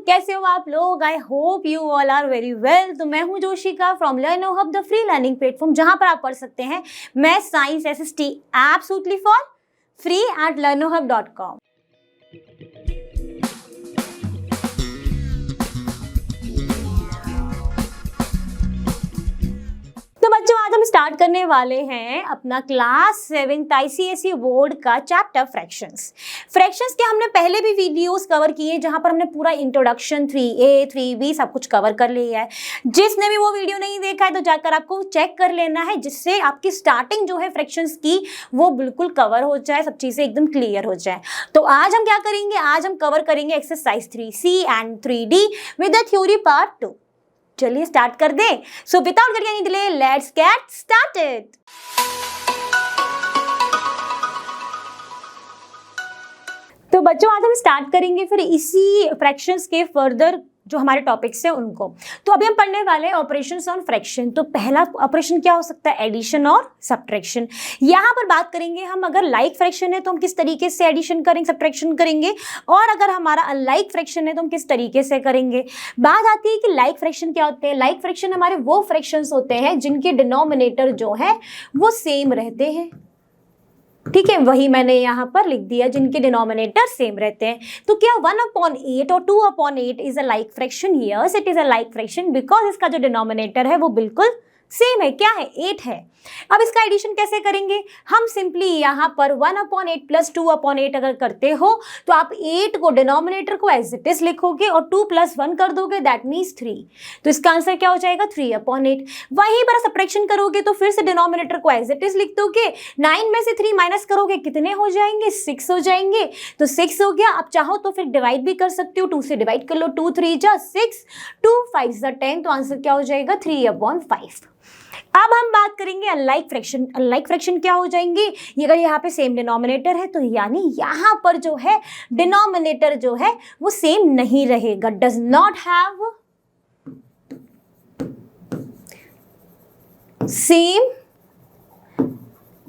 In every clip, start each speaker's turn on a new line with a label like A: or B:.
A: कैसे हो आप लोग? I hope you all are very well. तो मैं हूं Joshika from Learno Hub, the free learning platform, जहां पर आप पढ़ सकते हैं math science SST absolutely for free at learnohub.com। तो बच्चों, आज हम स्टार्ट करने वाले हैं अपना क्लास 7 आईसीएसई बोर्ड का चैप्टर फ्रैक्शंस। फ्रैक्शंस के हमने पहले भी वीडियोस कवर किए, जहां पर हमने पूरा इंट्रोडक्शन 3A 3B सब कुछ कवर कर लिया है। जिसने भी वो वीडियो नहीं देखा है तो जाकर आपको चेक कर लेना है, जिससे आपकी स्टार्टिंग जो है फ्रैक्शंस की वो बिल्कुल कवर हो जाए, सब चीजें एकदम क्लियर हो जाए। तो आज हम क्या करेंगे? आज हम कवर करेंगे exercise 3C and 3D with the theory part 2। चलिए स्टार्ट कर दें। So without getting any delay, let's get started. तो बच्चों, आज हम स्टार्ट करेंगे फिर इसी फ्रैक्शंस के फर्दर जो हमारे टॉपिक्स हैं उनको। तो अभी हम पढ़ने वाले हैं ऑपरेशंस ऑन फ्रैक्शन। तो पहला ऑपरेशन क्या हो सकता है? एडिशन और सब्ट्रैक्शन। यहाँ पर बात करेंगे हम, अगर लाइक फ्रैक्शन है तो हम किस तरीके से एडिशन करेंगे, सब्ट्रैक्शन करेंगे, और अगर हमारा अनलाइक फ्रैक्शन है तो हम किस तरीके से करेंगे। बात आती है कि लाइक फ्रैक्शन क्या होते हैं। लाइक फ्रैक्शन हमारे वो फ्रैक्शंस होते हैं जिनके डिनोमिनेटर जो है वो सेम रहते हैं। ठीक है, वही मैंने यहाँ पर लिख दिया, जिनके डिनोमिनेटर सेम रहते हैं। तो क्या 1/8 और 2/8 is a like fraction? Yes, it is a like fraction because इसका जो डिनोमिनेटर है वो बिल्कुल सेम है। क्या है? 8 है। अब इसका एडिशन कैसे करेंगे? हम सिंपली यहाँ पर 1/8 प्लस 2/8 अगर करते हो तो आप 8 को डिनोमिनेटर को एज इट इज लिखोगे और 2 + 1 कर दोगे, दैट मीन्स 3। तो इसका आंसर क्या हो जाएगा? 3/8। वहीं पर सब्ट्रैक्शन करोगे तो फिर से डिनोमिनेटर को एज इट इज लिख दोगे, 9 में से 3 माइनस करोगे, कितने हो जाएंगे? 6 हो जाएंगे। तो 6 हो गया। आप चाहो तो फिर डिवाइड भी कर सकते हो, 2 से डिवाइड कर लो, 2 3 जा 6, 2 5 जा 10। तो आंसर क्या हो जाएगा? 3/5। अब हम बात करेंगे अनलाइक फ्रैक्शन। अनलाइक फ्रैक्शन क्या हो जाएंगे? ये अगर यहाँ पे सेम डिनोमिनेटर है तो यानी यहाँ पर जो है डिनोमिनेटर जो है वो सेम नहीं रहेगा, does not have same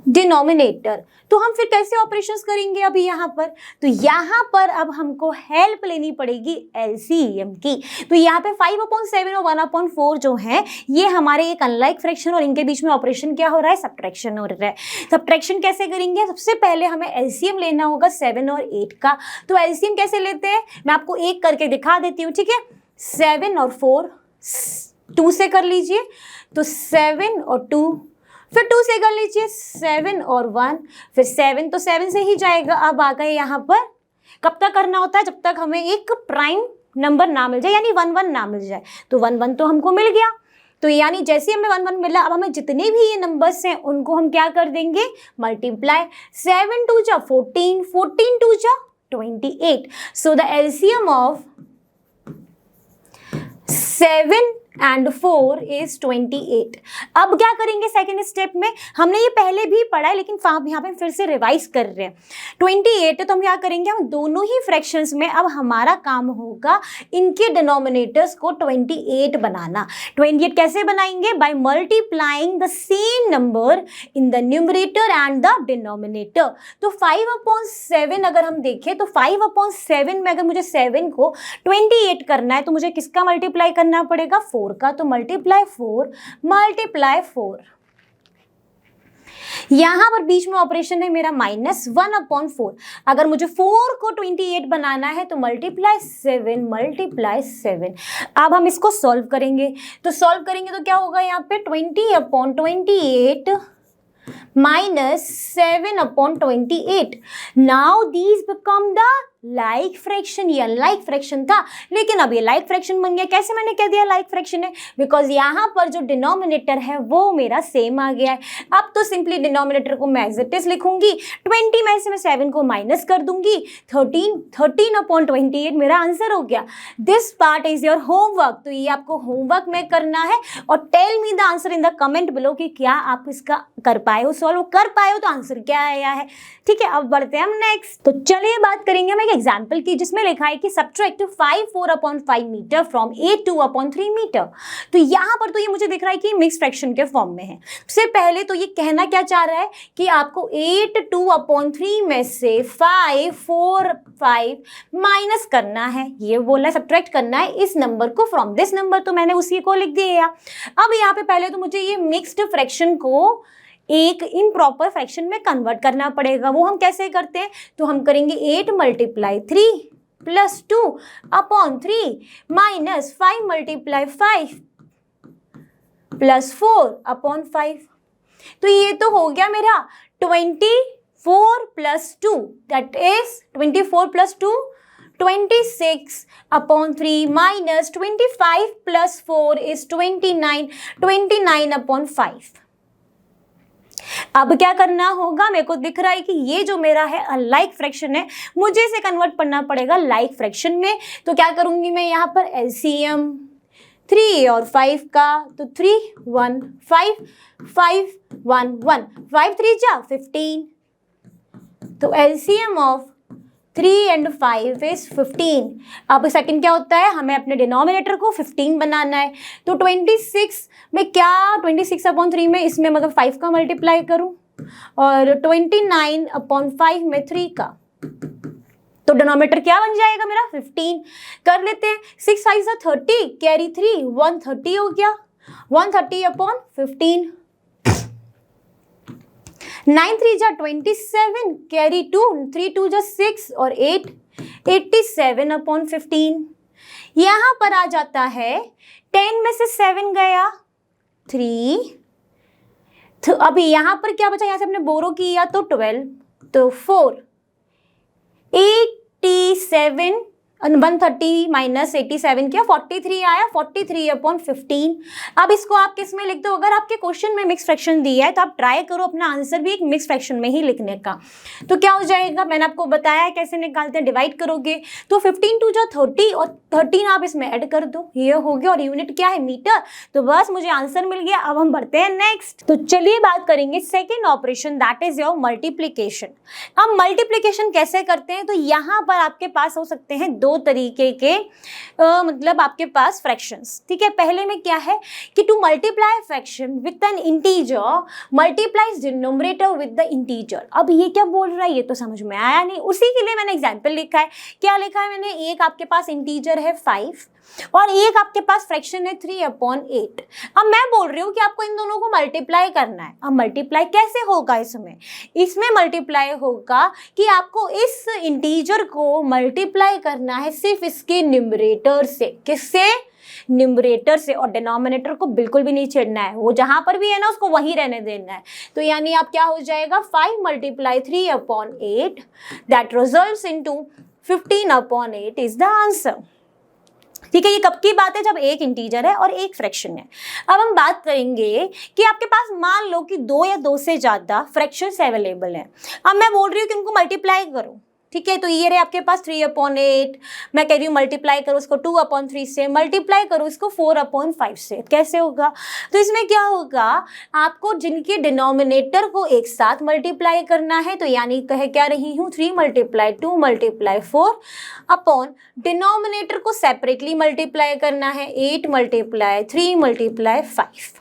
A: denominator. तो हम फिर कैसे ऑपरेशंस करेंगे अभी यहाँ पर? तो यहाँ पर अब हमको हेल्प लेनी पड़ेगी एलसीएम की। तो यहाँ पे 5/7 और 1/4 जो है ये हमारे एक अनलाइक फ्रैक्शन, और इनके बीच में ऑपरेशन क्या हो रहा है? सब्ट्रैक्शन हो रहा है। सब्ट्रैक्शन कैसे करेंगे? सबसे पहले हमें एलसीएम लेना होगा 7 और 8 का। तो एलसीएम कैसे लेते हैं मैं आपको एक करके दिखा देती हूँ, ठीक है। 7 और 4 2 से कर लीजिए, तो 7 और 2, फिर 2 से कर लीजिए 7 और 1, फिर 7 तो 7 से ही जाएगा। अब आ गए यहाँ पर, कब तक करना होता है? जब तक हमें एक प्राइम नंबर ना मिल जाए, यानी 1 1 ना मिल जाए। तो 1 1 तो हमको मिल गया। तो यानी जैसे हमें 1 1 मिला, अब हमें जितने भी ये नंबर्स हैं उनको हम क्या कर देंगे? मल्टीप्लाई। 7 2 जा 14, 14 2 जा 28। So the LCM of 7 and 4 is 28। अब क्या करेंगे सेकेंड स्टेप में? हमने ये पहले भी पढ़ा है लेकिन यहाँ पे फिर से रिवाइज कर रहे हैं। 28 है तो हम क्या करेंगे? हम दोनों ही फ्रैक्शंस में अब हमारा काम होगा इनके डिनोमिनेटर्स को 28 बनाना। 28 कैसे बनाएंगे? By multiplying the same number in the numerator and the denominator. तो 5/7 अगर हम देखें तो 5/7 में अगर मुझे 7 को 28 करना है तो मुझे किसका मल्टीप्लाई करना पड़ेगा? 4 का। तो मल्टीप्लाई 4 मल्टीप्लाई 4। यहां पर बीच में ऑपरेशन है मेरा -1/4। अगर मुझे 4 को 28 बनाना है तो मल्टीप्लाई 7 मल्टीप्लाई 7। अब हम इसको सॉल्व करेंगे। तो सॉल्व करेंगे तो क्या होगा? यहाँ पे 20/28 -7/28। Now these become the like fraction. ये अनलाइक फ्रैक्शन था लेकिन अब ये लाइक फ्रैक्शन बन गया। कैसे मैंने कह दिया लाइक फ्रैक्शन है? बिकॉज यहाँ पर जो डिनोमिनेटर है वो मेरा सेम आ गया है। अब तो सिंपली डिनोमिनेटर को मैं एज इट इज लिखूंगी, 20 में से मैं 7 को माइनस कर दूंगी, 13/28 मेरा आंसर हो गया। This part is your homework. तो ये आपको होमवर्क में करना है और tell me the answer in the comment below कि क्या आप इसका कर पाए हो, सॉल्व कर पाए हो, तो आंसर क्या आया है। ठीक है, अब बढ़ते हैं हम नेक्स्ट। तो चलिए बात करेंगे हम एक एग्जाम्पल की जिसमें लिखा है कि सब्ट्रैक्ट 5 4/5 मीटर फ्रॉम 8 2/3 मीटर। तो यहाँ पर तो ये मुझे दिख रहा है कि मिक्स फ्रैक्शन के फॉर्म में है। सबसे पहले तो ये कहना क्या चाह रहा है कि आपको 8 2/3 में से 5 4 5 माइनस करना है, ये बोला सब्ट्रैक्ट करना है इस नंबर को फ्रॉम दिस नंबर, तो मैंने उसी को लिख दिया। अब यहाँ पे पहले तो मुझे ये मिक्स्ड फ्रैक्शन को एक इम्प्रॉपर फ्रैक्शन में कन्वर्ट करना पड़ेगा। वो हम कैसे करते हैं, तो हम करेंगे 8 × 3 + 2/3 माइनस 5 × 5 + 4/5। तो ये तो हो गया मेरा 24 + 2 दैट इज 24 + 2 26/3 माइनस 25 + 4 इज 29/5। अब क्या करना होगा, मेरे को दिख रहा है कि ये जो मेरा है अलाइक फ्रैक्शन है, मुझे इसे कन्वर्ट करना पड़ेगा लाइक फ्रैक्शन में। तो क्या करूंगी मैं यहाँ पर एलसीएम 3 और 5 का, तो 3 1 5 5 1 1 5 3 जा 15। तो एलसीएम ऑफ 3 and 5 is 15। अब सेकंड क्या होता है, हमें अपने डिनोमिनेटर को 15 बनाना है। तो 26 में क्या 26/3 में इसमें मतलब 5 का मल्टीप्लाई करूं और 29/5 में 3 का, तो डिनोमिनेटर क्या बन जाएगा मेरा 15। कर लेते हैं 6 5 30 कैरी 3 130 हो गया 130/15। 9 3 जा 27 कैरी 2 3 2 जा 6 और 8 87/15। यहाँ पर आ जाता है 10 में से 7 गया 3, तो अभी यहाँ पर क्या बचा, यहाँ से हमने बोरो किया तो 12, तो 4 87 130 माइनस 87 क्या 43 आया 43/15। अब इसको आप किस में लिख दो, अगर आपके क्वेश्चन में मिक्स फ्रैक्शन दिया है तो आप ट्राई करो अपना आंसर भी एक मिक्स फ्रैक्शन में ही लिखने का। तो क्या हो जाएगा, मैंने आपको बताया है कैसे निकालते हैं, डिवाइड करोगे तो 15 2 जा 30 और 13 आप इसमें ऐड कर दो, ये हो गया। और यूनिट क्या है मीटर, तो बस मुझे आंसर मिल गया। अब हम बढ़ते हैं नेक्स्ट। तो चलिए बात करेंगे second operation that is your multiplication. अब मल्टीप्लीकेशन कैसे करते हैं, तो यहाँ पर आपके पास हो सकते हैं दो तरीके के मतलब आपके पास फ्रैक्शंस, ठीक है। पहले में क्या है कि to multiply fraction with N integer multiplies denominator with the integer. अब ये क्या बोल रहा है, ये तो समझ में आया नहीं, उसी के लिए मैंने एग्जांपल लिखा है। क्या लिखा है मैंने, एक आपके पास इंटीजर है 5 और एक आपके पास फ्रैक्शन है 3/8। अब मैं बोल रही हूँ कि आपको इन दोनों को मल्टीप्लाई करना है। अब मल्टीप्लाई कैसे होगा, इसमें मल्टीप्लाई होगा कि आपको इस इंटीजर को मल्टीप्लाई करना है सिर्फ इसके न्यूमरेटर से। किससे, न्यूमरेटर से, और डिनोमिनेटर को बिल्कुल भी नहीं छेड़ना है, वो जहां पर भी है ना उसको वहीं रहने देना है। तो यानी आप क्या हो जाएगा 5 × 3/8 that results into 15/8 is the answer. ठीक है, ये कब की बात है, जब एक इंटीजर है और एक फ्रैक्शन है। अब हम बात करेंगे कि आपके पास मान लो कि 2 या 2 से ज्यादा फ्रैक्शंस अवेलेबल हैं। अब मैं बोल रही हूँ कि उनको मल्टीप्लाई करो, ठीक है। तो ये रहे आपके पास 3/8, मैं कह रही हूँ मल्टीप्लाई करो इसको 2/3 से, मल्टीप्लाई करो इसको 4/5 से। कैसे होगा, तो इसमें क्या होगा, आपको जिनके डिनोमिनेटर को एक साथ मल्टीप्लाई करना है, तो यानी कह क्या रही हूँ 3 × 2 × 4 अपॉन डिनोमिनेटर को सेपरेटली मल्टीप्लाई करना है 8 × 3 × 5।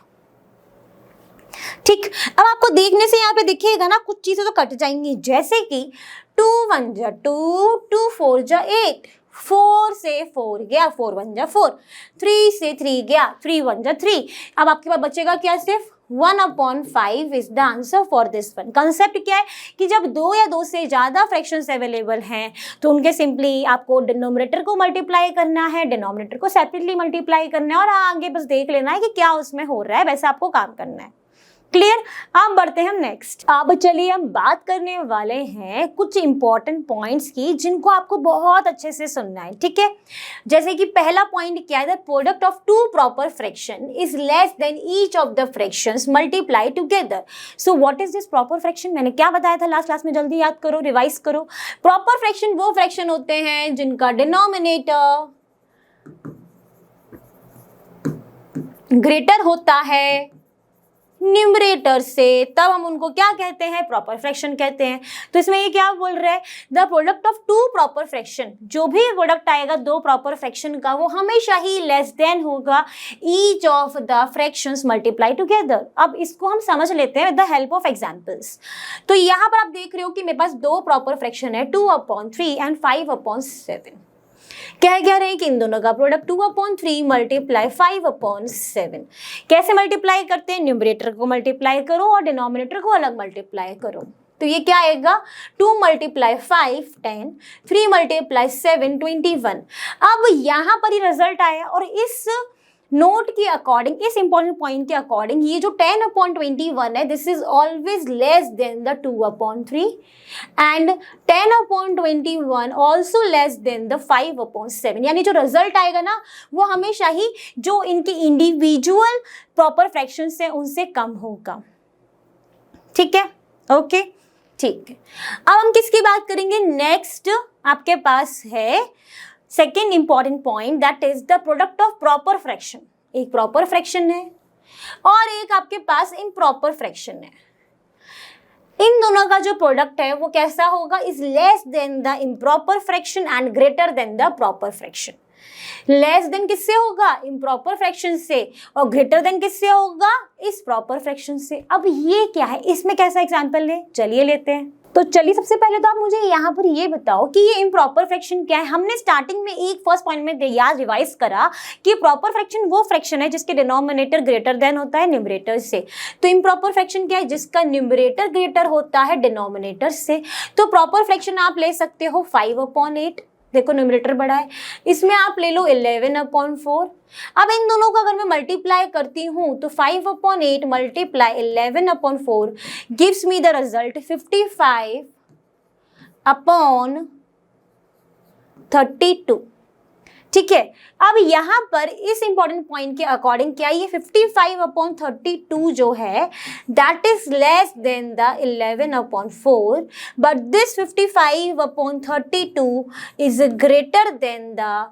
A: ठीक, अब आपको देखने से यहाँ पे दिखेगा ना कुछ चीजें तो कट जाएंगी, जैसे कि 2 1 जा 2 2 4 जा 8, 4 से 4 गया 4 1 जा 4, 3 से 3 गया 3 1 जा 3। अब आपके पास बचेगा क्या, सिर्फ 1/5 is the answer for this one. Concept क्या है कि जब 2 या 2 से ज्यादा फ्रैक्शंस अवेलेबल हैं तो उनके सिंपली आपको डिनोमिनेटर को मल्टीप्लाई करना है, डिनोमिनेटर को सेपरेटली मल्टीप्लाई करना है और आगे बस देख लेना है कि क्या उसमें हो रहा है, वैसे आपको काम करना है। क्लियर। अब बढ़ते हैं हम नेक्स्ट। अब चलिए हम बात करने वाले हैं कुछ इंपॉर्टेंट पॉइंट्स की जिनको आपको बहुत अच्छे से सुनना है, ठीक है। जैसे कि पहला पॉइंट क्या है, the product of two proper fraction is less than each of the fractions multiply together. So what is this proper fraction, मैंने क्या बताया था लास्ट क्लास में, जल्दी याद करो, रिवाइज करो। प्रॉपर फ्रैक्शन वो फ्रैक्शन होते हैं जिनका डिनोमिनेटर ग्रेटर होता है न्यूमरेटर से, तब हम उनको क्या कहते हैं, प्रॉपर फ्रैक्शन कहते हैं। तो इसमें ये क्या बोल रहा है, the product of two proper fraction, जो भी प्रोडक्ट आएगा दो प्रॉपर फ्रैक्शन का वो हमेशा ही लेस देन होगा each of the fractions multiply together. अब इसको हम समझ लेते हैं with the help of examples. तो यहाँ पर आप देख रहे हो कि मेरे पास दो प्रॉपर फ्रैक्शन है 2/3 एंड 5/7। क्या रहे कि इन दोनों का प्रोडक्ट 2/3 मल्टीप्लाई 5/7। कैसे मल्टीप्लाई करते हैं, न्यूमरेटर को मल्टीप्लाई करो और डिनोमिनेटर को अलग मल्टीप्लाई करो। तो ये क्या आएगा, 2 × 5 10, 3 × 7 21। अब यहाँ पर ही रिजल्ट आया और इस नोट के अकॉर्डिंग, इस इंपॉर्टेंट पॉइंट के अकॉर्डिंग ये जो 10/21 है this is always less than the 2/3 and 10/21 also less than the 5/7। यानी जो रिजल्ट आएगा ना वो हमेशा ही जो इनके इंडिविजुअल प्रॉपर फ्रैक्शंस हैं उनसे कम होगा। ठीक है, ओके ठीक है। अब हम किसकी बात करेंगे, नेक्स्ट आपके पास है second important point, that is the product of proper fraction. एक प्रॉपर फ्रैक्शन है और एक आपके पास इम्प्रॉपर फ्रैक्शन है। इन दोनों का जो प्रोडक्ट है वो कैसा होगा, is less than the improper fraction and greater than the proper fraction. Less than किससे होगा, इम्प्रॉपर फ्रैक्शन से, और ग्रेटर देन किससे होगा, इस प्रॉपर फ्रैक्शन से। अब ये क्या है, इसमें कैसा एग्जांपल है, चलिए लेते हैं। तो चलिए सबसे पहले तो आप मुझे यहाँ पर ये बताओ कि ये इम्प्रॉपर फ्रैक्शन क्या है। हमने स्टार्टिंग में एक फर्स्ट पॉइंट में याद रिवाइज करा कि प्रॉपर फ्रैक्शन वो फ्रैक्शन है जिसके डिनोमिनेटर ग्रेटर देन होता है न्यूमरेटर से। तो इम्प्रॉपर फ्रैक्शन क्या है, जिसका न्यूमरेटर ग्रेटर होता है डिनोमिनेटर से। तो प्रॉपर फ्रैक्शन आप ले सकते हो 5/8, देखो न्यूमरेटर बड़ा है, इसमें आप ले लो 11/4। अब इन दोनों को अगर मैं मल्टीप्लाई करती हूँ तो 5/8 multiply 11/4 gives me the result 55/32। ठीक है, अब यहाँ पर इस इंपॉर्टेंट पॉइंट के अकॉर्डिंग क्या ये 55/32 जो है that is less than the 11/4, but this 55/32 is greater then the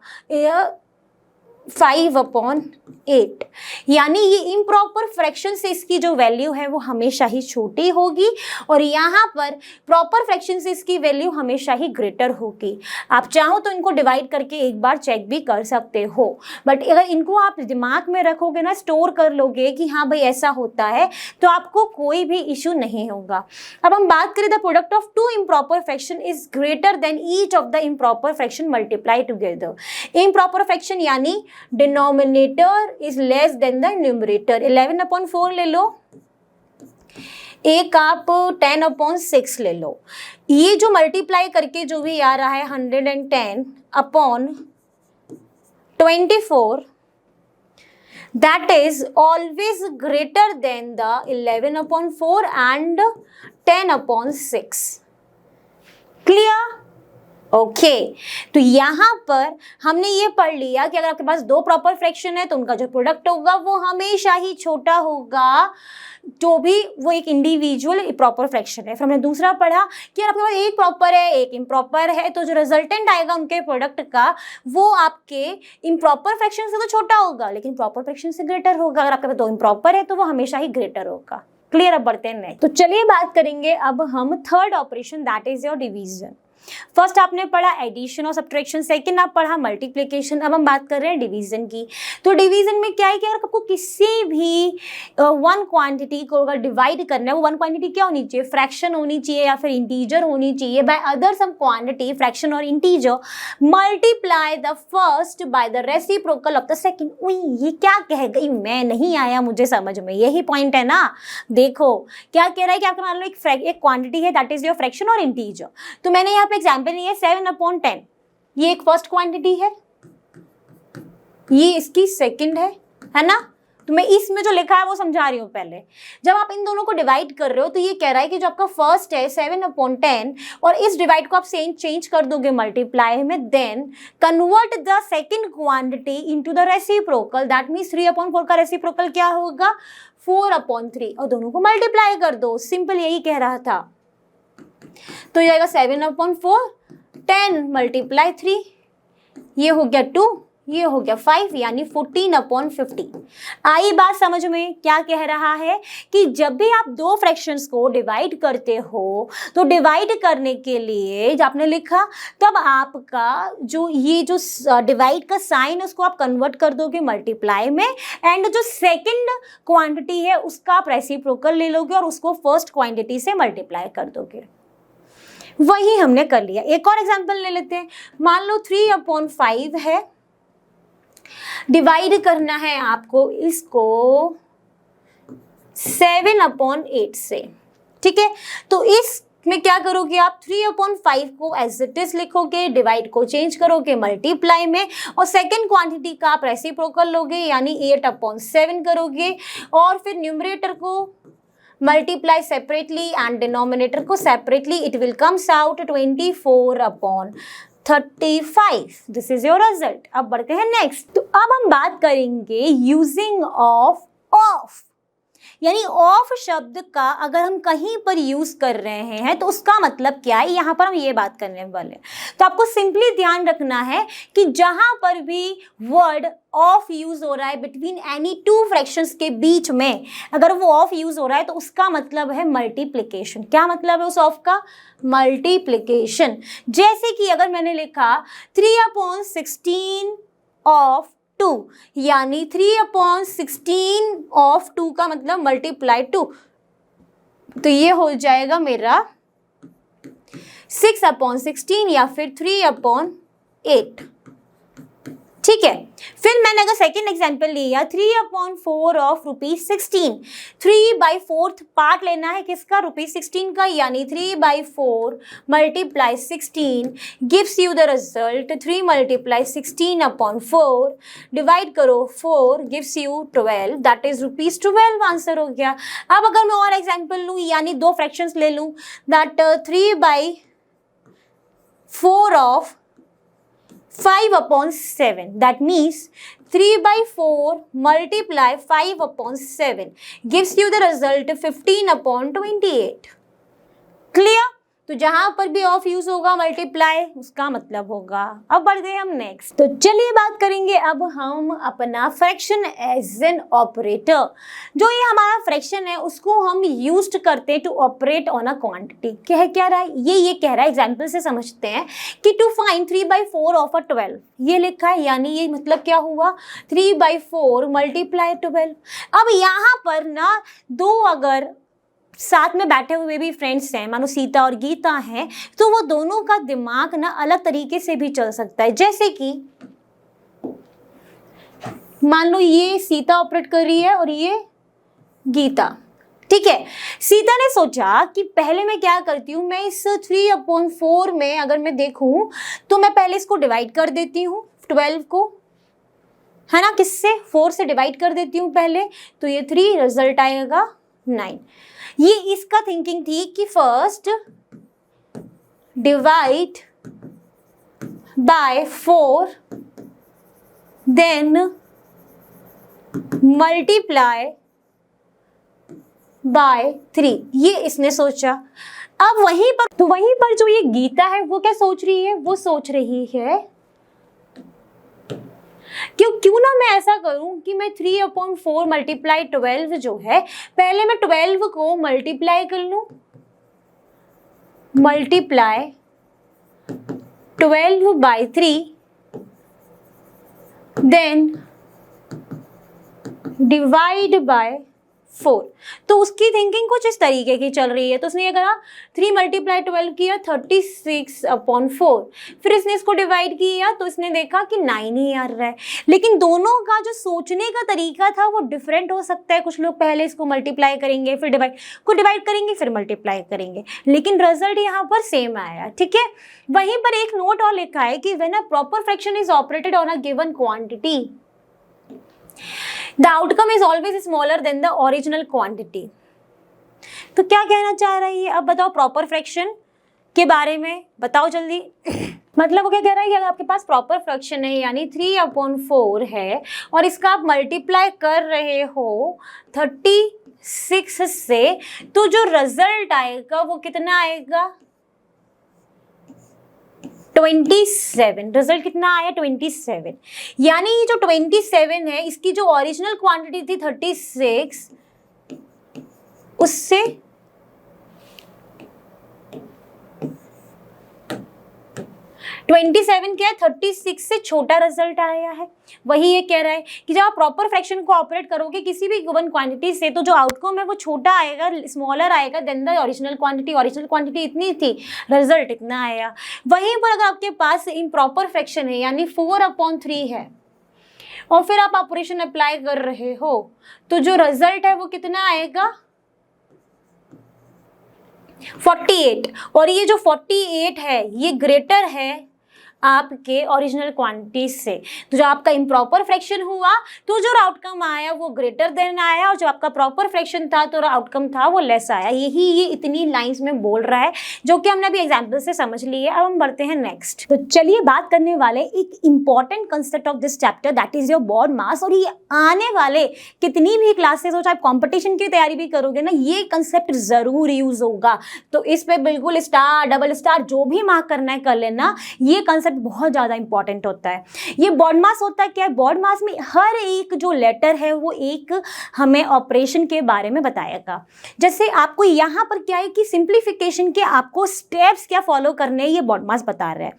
A: 5/8। यानी ये इम्प्रॉपर फ्रैक्शन से इसकी जो वैल्यू है वो हमेशा ही छोटी होगी और यहाँ पर प्रॉपर फ्रैक्शन से इसकी वैल्यू हमेशा ही ग्रेटर होगी। आप चाहो तो इनको डिवाइड करके एक बार चेक भी कर सकते हो, बट अगर इनको आप दिमाग में रखोगे ना, स्टोर कर लोगे कि हाँ भाई ऐसा होता है, तो आपको कोई भी इशू नहीं होगा। अब हम बात करें the product of two improper fraction is greater than each of the improper fraction multiply together. Improper fraction यानी denominator is less than the numerator. 11/4 ले लो, एक आप 10/6 ले लो। ये जो मल्टीप्लाई करके जो भी आ रहा है 110/24 that is always greater than the 11/4 and 10/6। Clear, okay तो यहाँ पर हमने ये पढ़ लिया कि अगर आपके पास दो प्रॉपर फ्रैक्शन है तो उनका जो प्रोडक्ट होगा वो हमेशा ही छोटा होगा, जो भी वो एक इंडिविजुअल प्रॉपर फ्रैक्शन है। फिर हमने दूसरा पढ़ा कि अगर आपके पास एक प्रॉपर है एक इम्प्रॉपर है तो जो रिजल्टेंट आएगा उनके प्रोडक्ट का वो आपके इम्प्रॉपर फ्रैक्शन से तो छोटा होगा लेकिन प्रॉपर फ्रैक्शन से ग्रेटर होगा। अगर आपके पास दो इम्प्रॉपर है तो वो हमेशा ही ग्रेटर होगा। क्लियर, अब बढ़ते हैं नेक्स्ट। तो चलिए बात करेंगे अब हम third operation, that is your division. First आपने पढ़ा एडिशन और सब्ट्रैक्शन, सेकंड आप पढ़ा मल्टीप्लिकेशन। अब हम बात कर रहे हैं डिवीजन की। तो डिवीजन में क्या है कि अगर आपको किसी भी वन क्वांटिटी को अगर डिवाइड करना है, वो वन क्वांटिटी क्या होनी चाहिए, फ्रैक्शन होनी चाहिए या फिर इंटीजर होनी चाहिए, by other sum quantity fraction और integer, multiply the first by the reciprocal of the second. ये क्या कह गई मैं, नहीं आया मुझे समझ में, यही पॉइंट है ना। देखो क्या कह रहा है कि आपके मान लो एक क्वांटिटी है दैट इज योर फ्रैक्शन और इंटीजर। तो मैंने यहाँ एग्जाम्पल ये 7/10, ये एक फर्स्ट क्वांटिटी है, ये इसकी सेकंड है ना। तो मैं इसमें जो लिखा है वो समझा रही हूँ पहले। जब आप इन दोनों को डिवाइड कर रहे हो तो ये कह रहा है कि जो आपका फर्स्ट है 7/10 और इस डिवाइड को आप चेंज कर दोगे मल्टीप्लाई में, then convert the second quantity into the reciprocal, that means 3/4 का रेसिप्रोकल क्या होगा 4/3 और दोनों को मल्टीप्लाई कर दो। सिंपल यही कह रहा था। तो ये आएगा 7/4, 10 × 3, ये हो गया 2 ये हो गया 5 यानी 14/50। आई बात समझ में? क्या कह रहा है कि जब भी आप दो फ्रैक्शंस को डिवाइड करते हो तो डिवाइड करने के लिए जब आपने लिखा तब आपका जो ये जो डिवाइड का साइन है उसको आप कन्वर्ट कर दोगे मल्टीप्लाई में, एंड जो सेकंड क्वांटिटी है उसका आप रेसिप्रोकल ले लोगे और उसको फर्स्ट क्वांटिटी से मल्टीप्लाई कर दोगे। वही हमने कर लिया। एक और एग्जांपल ले लेते हैं। मान लो 3/5 है, डिवाइड करना है आपको इसको 7/8 से, ठीक है। तो इसमें क्या करोगे आप, 3/5 को एज इट इज लिखोगे, डिवाइड को चेंज करोगे मल्टीप्लाई में, और सेकंड क्वांटिटी का आप रेसिप्रोकल लोगे यानी 8/7 करोगे, और फिर न्यूमरेटर को मल्टीप्लाई सेपरेटली एंड डिनोमिनेटर को separately, it will comes out 24/35। This is your result. अब बढ़ते हैं नेक्स्ट। तो अब हम बात करेंगे यूजिंग ऑफ ऑफ, यानी ऑफ शब्द का अगर हम कहीं पर यूज कर रहे हैं तो उसका मतलब क्या है, यहां पर हम ये बात करने वाले हैं। तो आपको सिंपली ध्यान रखना है कि जहां पर भी वर्ड ऑफ यूज हो रहा है बिटवीन एनी टू फ्रैक्शंस के बीच में, अगर वो ऑफ यूज हो रहा है तो उसका मतलब है मल्टीप्लिकेशन। क्या मतलब है उस ऑफ का? मल्टीप्लिकेशन। जैसे कि अगर मैंने लिखा 3/16 ऑफ 2 यानी 3/16 ऑफ 2 का मतलब मल्टीप्लाई 2, तो ये हो जाएगा मेरा 6/16 या फिर 3/8, ठीक है। फिर मैंने अगर सेकेंड एग्जाम्पल लिया 3/4 ऑफ ₹16, 3/4 पार्ट लेना है किसका? ₹16 का, यानी 3/4 multiply 16 gives you the result 3 multiply 16/4, divide करो 4 gives you 12, that is ₹12 answer हो गया। अब अगर मैं और एग्जाम्पल लूँ यानी दो फ्रैक्शंस ले लूँ, that 3/4 of 5/7, that means 3/4 multiply 5/7 gives you the result 15/28। Clear? तो जहां पर भी ऑफ यूज होगा मल्टीप्लाई उसका मतलब होगा। अब बढ़ते हैं हम नेक्स्ट। तो चलिए बात करेंगे अब हम अपना फ्रैक्शन एज एन ऑपरेटर। जो ये हमारा फ्रैक्शन है उसको हम यूज्ड करते हैं to operate on a quantity. क्या रहा है ये कह रहा है, एग्जाम्पल से समझते हैं कि टू फाइंड 3/4 ऑफ 12, ये लिखा है, यानी ये मतलब क्या हुआ 3/4 मल्टीप्लाई 12। अब यहाँ पर ना दो अगर साथ में बैठे हुए भी फ्रेंड्स हैं, मानो सीता और गीता हैं, तो वो दोनों का दिमाग ना अलग तरीके से भी चल सकता है। जैसे कि मान लो ये सीता ऑपरेट कर रही है और ये गीता, ठीक है। सीता ने सोचा कि पहले मैं क्या करती हूँ, मैं इस 3/4 में अगर मैं देखूं तो मैं पहले इसको डिवाइड कर देती हूँ 12 को, है ना, किससे? 4 से डिवाइड कर देती हूँ पहले, तो ये 3 रिजल्ट आएगा 9। ये इसका थिंकिंग थी कि first divide by 4 then multiply by 3, ये इसने सोचा। अब वहीं पर जो ये गीता है वो क्या सोच रही है? वो सोच रही है क्यों ना मैं ऐसा करूं कि मैं 3/4 मल्टीप्लाई 12 जो है, पहले मैं 12 को मल्टीप्लाई कर लूं, मल्टीप्लाई 12/3 देन डिवाइड बाय 4। तो उसकी थिंकिंग कुछ इस तरीके की चल रही है। तो उसने ये करा 3 मल्टीप्लाई 12 किया 36/4, फिर इसने इसको डिवाइड किया तो इसने देखा कि 9 ही आ रहा है। लेकिन दोनों का जो सोचने का तरीका था वो डिफरेंट हो सकता है। कुछ लोग पहले इसको मल्टीप्लाई करेंगे, फिर डिवाइड करेंगे, फिर मल्टीप्लाई करेंगे, लेकिन रिजल्ट यहाँ पर सेम आया, ठीक है। वहीं पर एक नोट और लिखा है कि when a proper fraction is operated on a given quantity the outcome is always smaller than the original quantity। तो क्या कहना चाह रही है? अब बताओ प्रॉपर फ्रैक्शन के बारे में बताओ जल्दी। मतलब वो क्या कह रहा है कि अगर आपके पास प्रॉपर फ्रैक्शन है यानी 3/4 है और इसका आप मल्टीप्लाई कर रहे हो 36 से, तो जो रिजल्ट आएगा वो कितना आएगा? 27, रिजल्ट कितना आया 27, यानी ये जो 27 है इसकी जो ओरिजिनल क्वांटिटी थी 36, उससे 27 क्या है 36 से छोटा रिजल्ट आया है। वही ये कह रहा है कि जब आप प्रॉपर फ्रैक्शन को ऑपरेट करोगे किसी भी गिवन क्वांटिटी से तो जो आउटकम है वो छोटा आएगा, स्मॉलर आएगा देन द ओरिजिनल क्वांटिटी इतनी थी, रिजल्ट इतना आया। वहीं पर अगर आपके पास इम्प्रॉपर फ्रैक्शन है यानी 4/3 है और फिर आप ऑपरेशन अप्लाई कर रहे हो तो जो रिजल्ट है वो कितना आएगा 48, और ये जो 48 है ये ग्रेटर है आपके ओरिजिनल क्वांटिटी से। तो जो आपका इम्प्रॉपर फ्रैक्शन हुआ तो जो आउटकम आया वो ग्रेटर देन आया, और जो आपका प्रॉपर फ्रैक्शन था तो आउटकम था वो लेस आया। यही ये इतनी लाइंस में बोल रहा है जो कि हमने अभी एग्जाम्पल से समझ लिए। अब हम बढ़ते हैं नेक्स्ट। तो चलिए बात करने वाले एक important concept of this chapter, that is your body mass. और ये आने वाले कितनी भी क्लासेस हो, चाहे कॉम्पिटिशन की तैयारी भी करोगे ना, ये कंसेप्ट जरूर यूज होगा। तो इस पे बिल्कुल स्टार, डबल स्टार जो भी मार्क करना है कर लेना। ये कंसेप्ट बहुत ज्यादा इंपॉर्टेंट होता है। ये बॉडी मास होता है क्या है, बॉडी मास में हर एक जो लेटर है वो एक हमें ऑपरेशन के बारे में बताएगा। जैसे आपको यहाँ पर क्या है कि सिंप्लीफिकेशन के आपको स्टेप्स क्या फॉलो करने हैं ये बॉडी मास बता रहे हैं।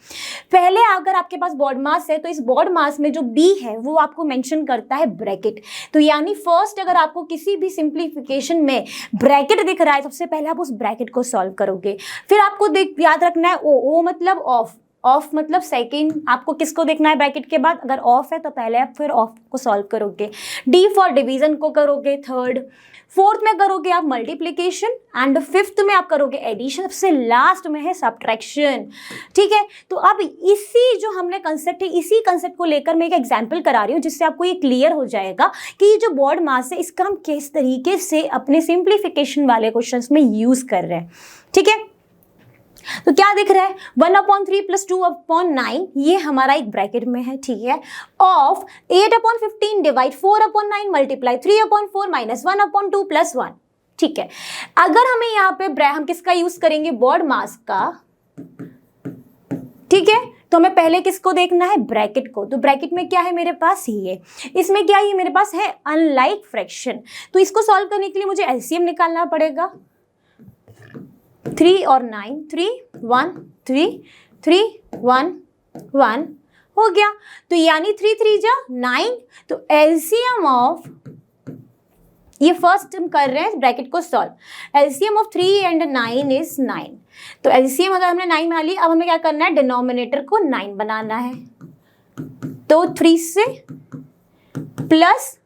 A: पहले अगर आपके पास बॉडी मास है तो इस बॉडी मास में जो बी है वो आपको मेंशन करता है ब्रैकेट। तो यानी फर्स्ट अगर आपको किसी भी सिंप्लीफिकेशन में ब्रैकेट दिख रहा है सबसे पहले आप उस ब्रैकेट को सॉल्व करोगे। फिर आपको याद रखना है ओ मतलब ऑफ, ऑफ मतलब सेकेंड। आपको किसको देखना है ब्रैकेट के बाद, अगर ऑफ है तो पहले आप फिर ऑफ को सॉल्व करोगे। डी फॉर डिवीजन को करोगे थर्ड, फोर्थ में करोगे आप मल्टीप्लिकेशन एंड फिफ्थ में आप करोगे एडिशन, सबसे लास्ट में है सब्ट्रैक्शन। ठीक है, तो अब इसी जो हमने कंसेप्ट है इसी कंसेप्ट को लेकर मैं एक एग्जांपल करा रही हूँ जिससे आपको ये क्लियर हो जाएगा कि ये जो बॉडी मास है इसका हम किस तरीके से अपने सिंप्लीफिकेशन वाले क्वेश्चंस में यूज कर रहे हैं। ठीक है, तो क्या दिख रहा है 1/3 + 2/9, ये हमारा एक ब्रैकेट में है। ठीक है, ऑफ 8/15 डिवाइड 4/9 मल्टीप्लाई 3/4 माइनस 1/2 + 1। ठीक है, अगर हमें यहाँ पे हम किसका यूज करेंगे बॉडी मास का। ठीक है, तो हमें पहले किसको देखना है ब्रैकेट को। तो ब्रैकेट में क्या है मेरे पास ये, इसमें क्या है मेरे पास है अनलाइक फ्रैक्शन। तो इसको सॉल्व करने के लिए मुझे एलसीएम निकालना पड़ेगा। 3 और 9, 3 1 3 3 1 1 हो गया। तो यानी 3 3 जा 9। तो एलसीएम ऑफ, ये फर्स्ट हम कर रहे हैं ब्रैकेट को solve, LCM of 3 and 9 is 9। तो एलसीएम अगर हमने 9 बना ली, अब हमें क्या करना है डिनोमिनेटर को 9 बनाना है। तो 3 से प्लस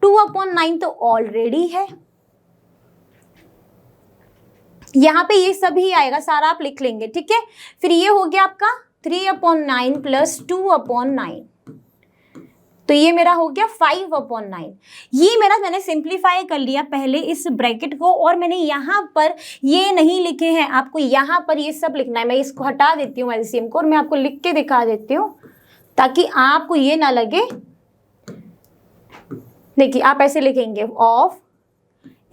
A: 2/9 तो ऑलरेडी है, यहाँ पे ये सभी आएगा सारा आप लिख लेंगे। ठीक है, फिर ये हो गया आपका 3/9 प्लस 2/9, तो ये मेरा हो गया 5/9। ये मेरा मैंने सिंप्लीफाई कर लिया पहले इस ब्रैकेट को, और मैंने यहाँ पर ये नहीं लिखे हैं, आपको यहाँ पर ये सब लिखना है। मैं इसको हटा देती हूँ एलसीएम को और मैं आपको लिख के दिखा देती हूँ ताकि आपको ये ना लगे। देखिए आप ऐसे लिखेंगे of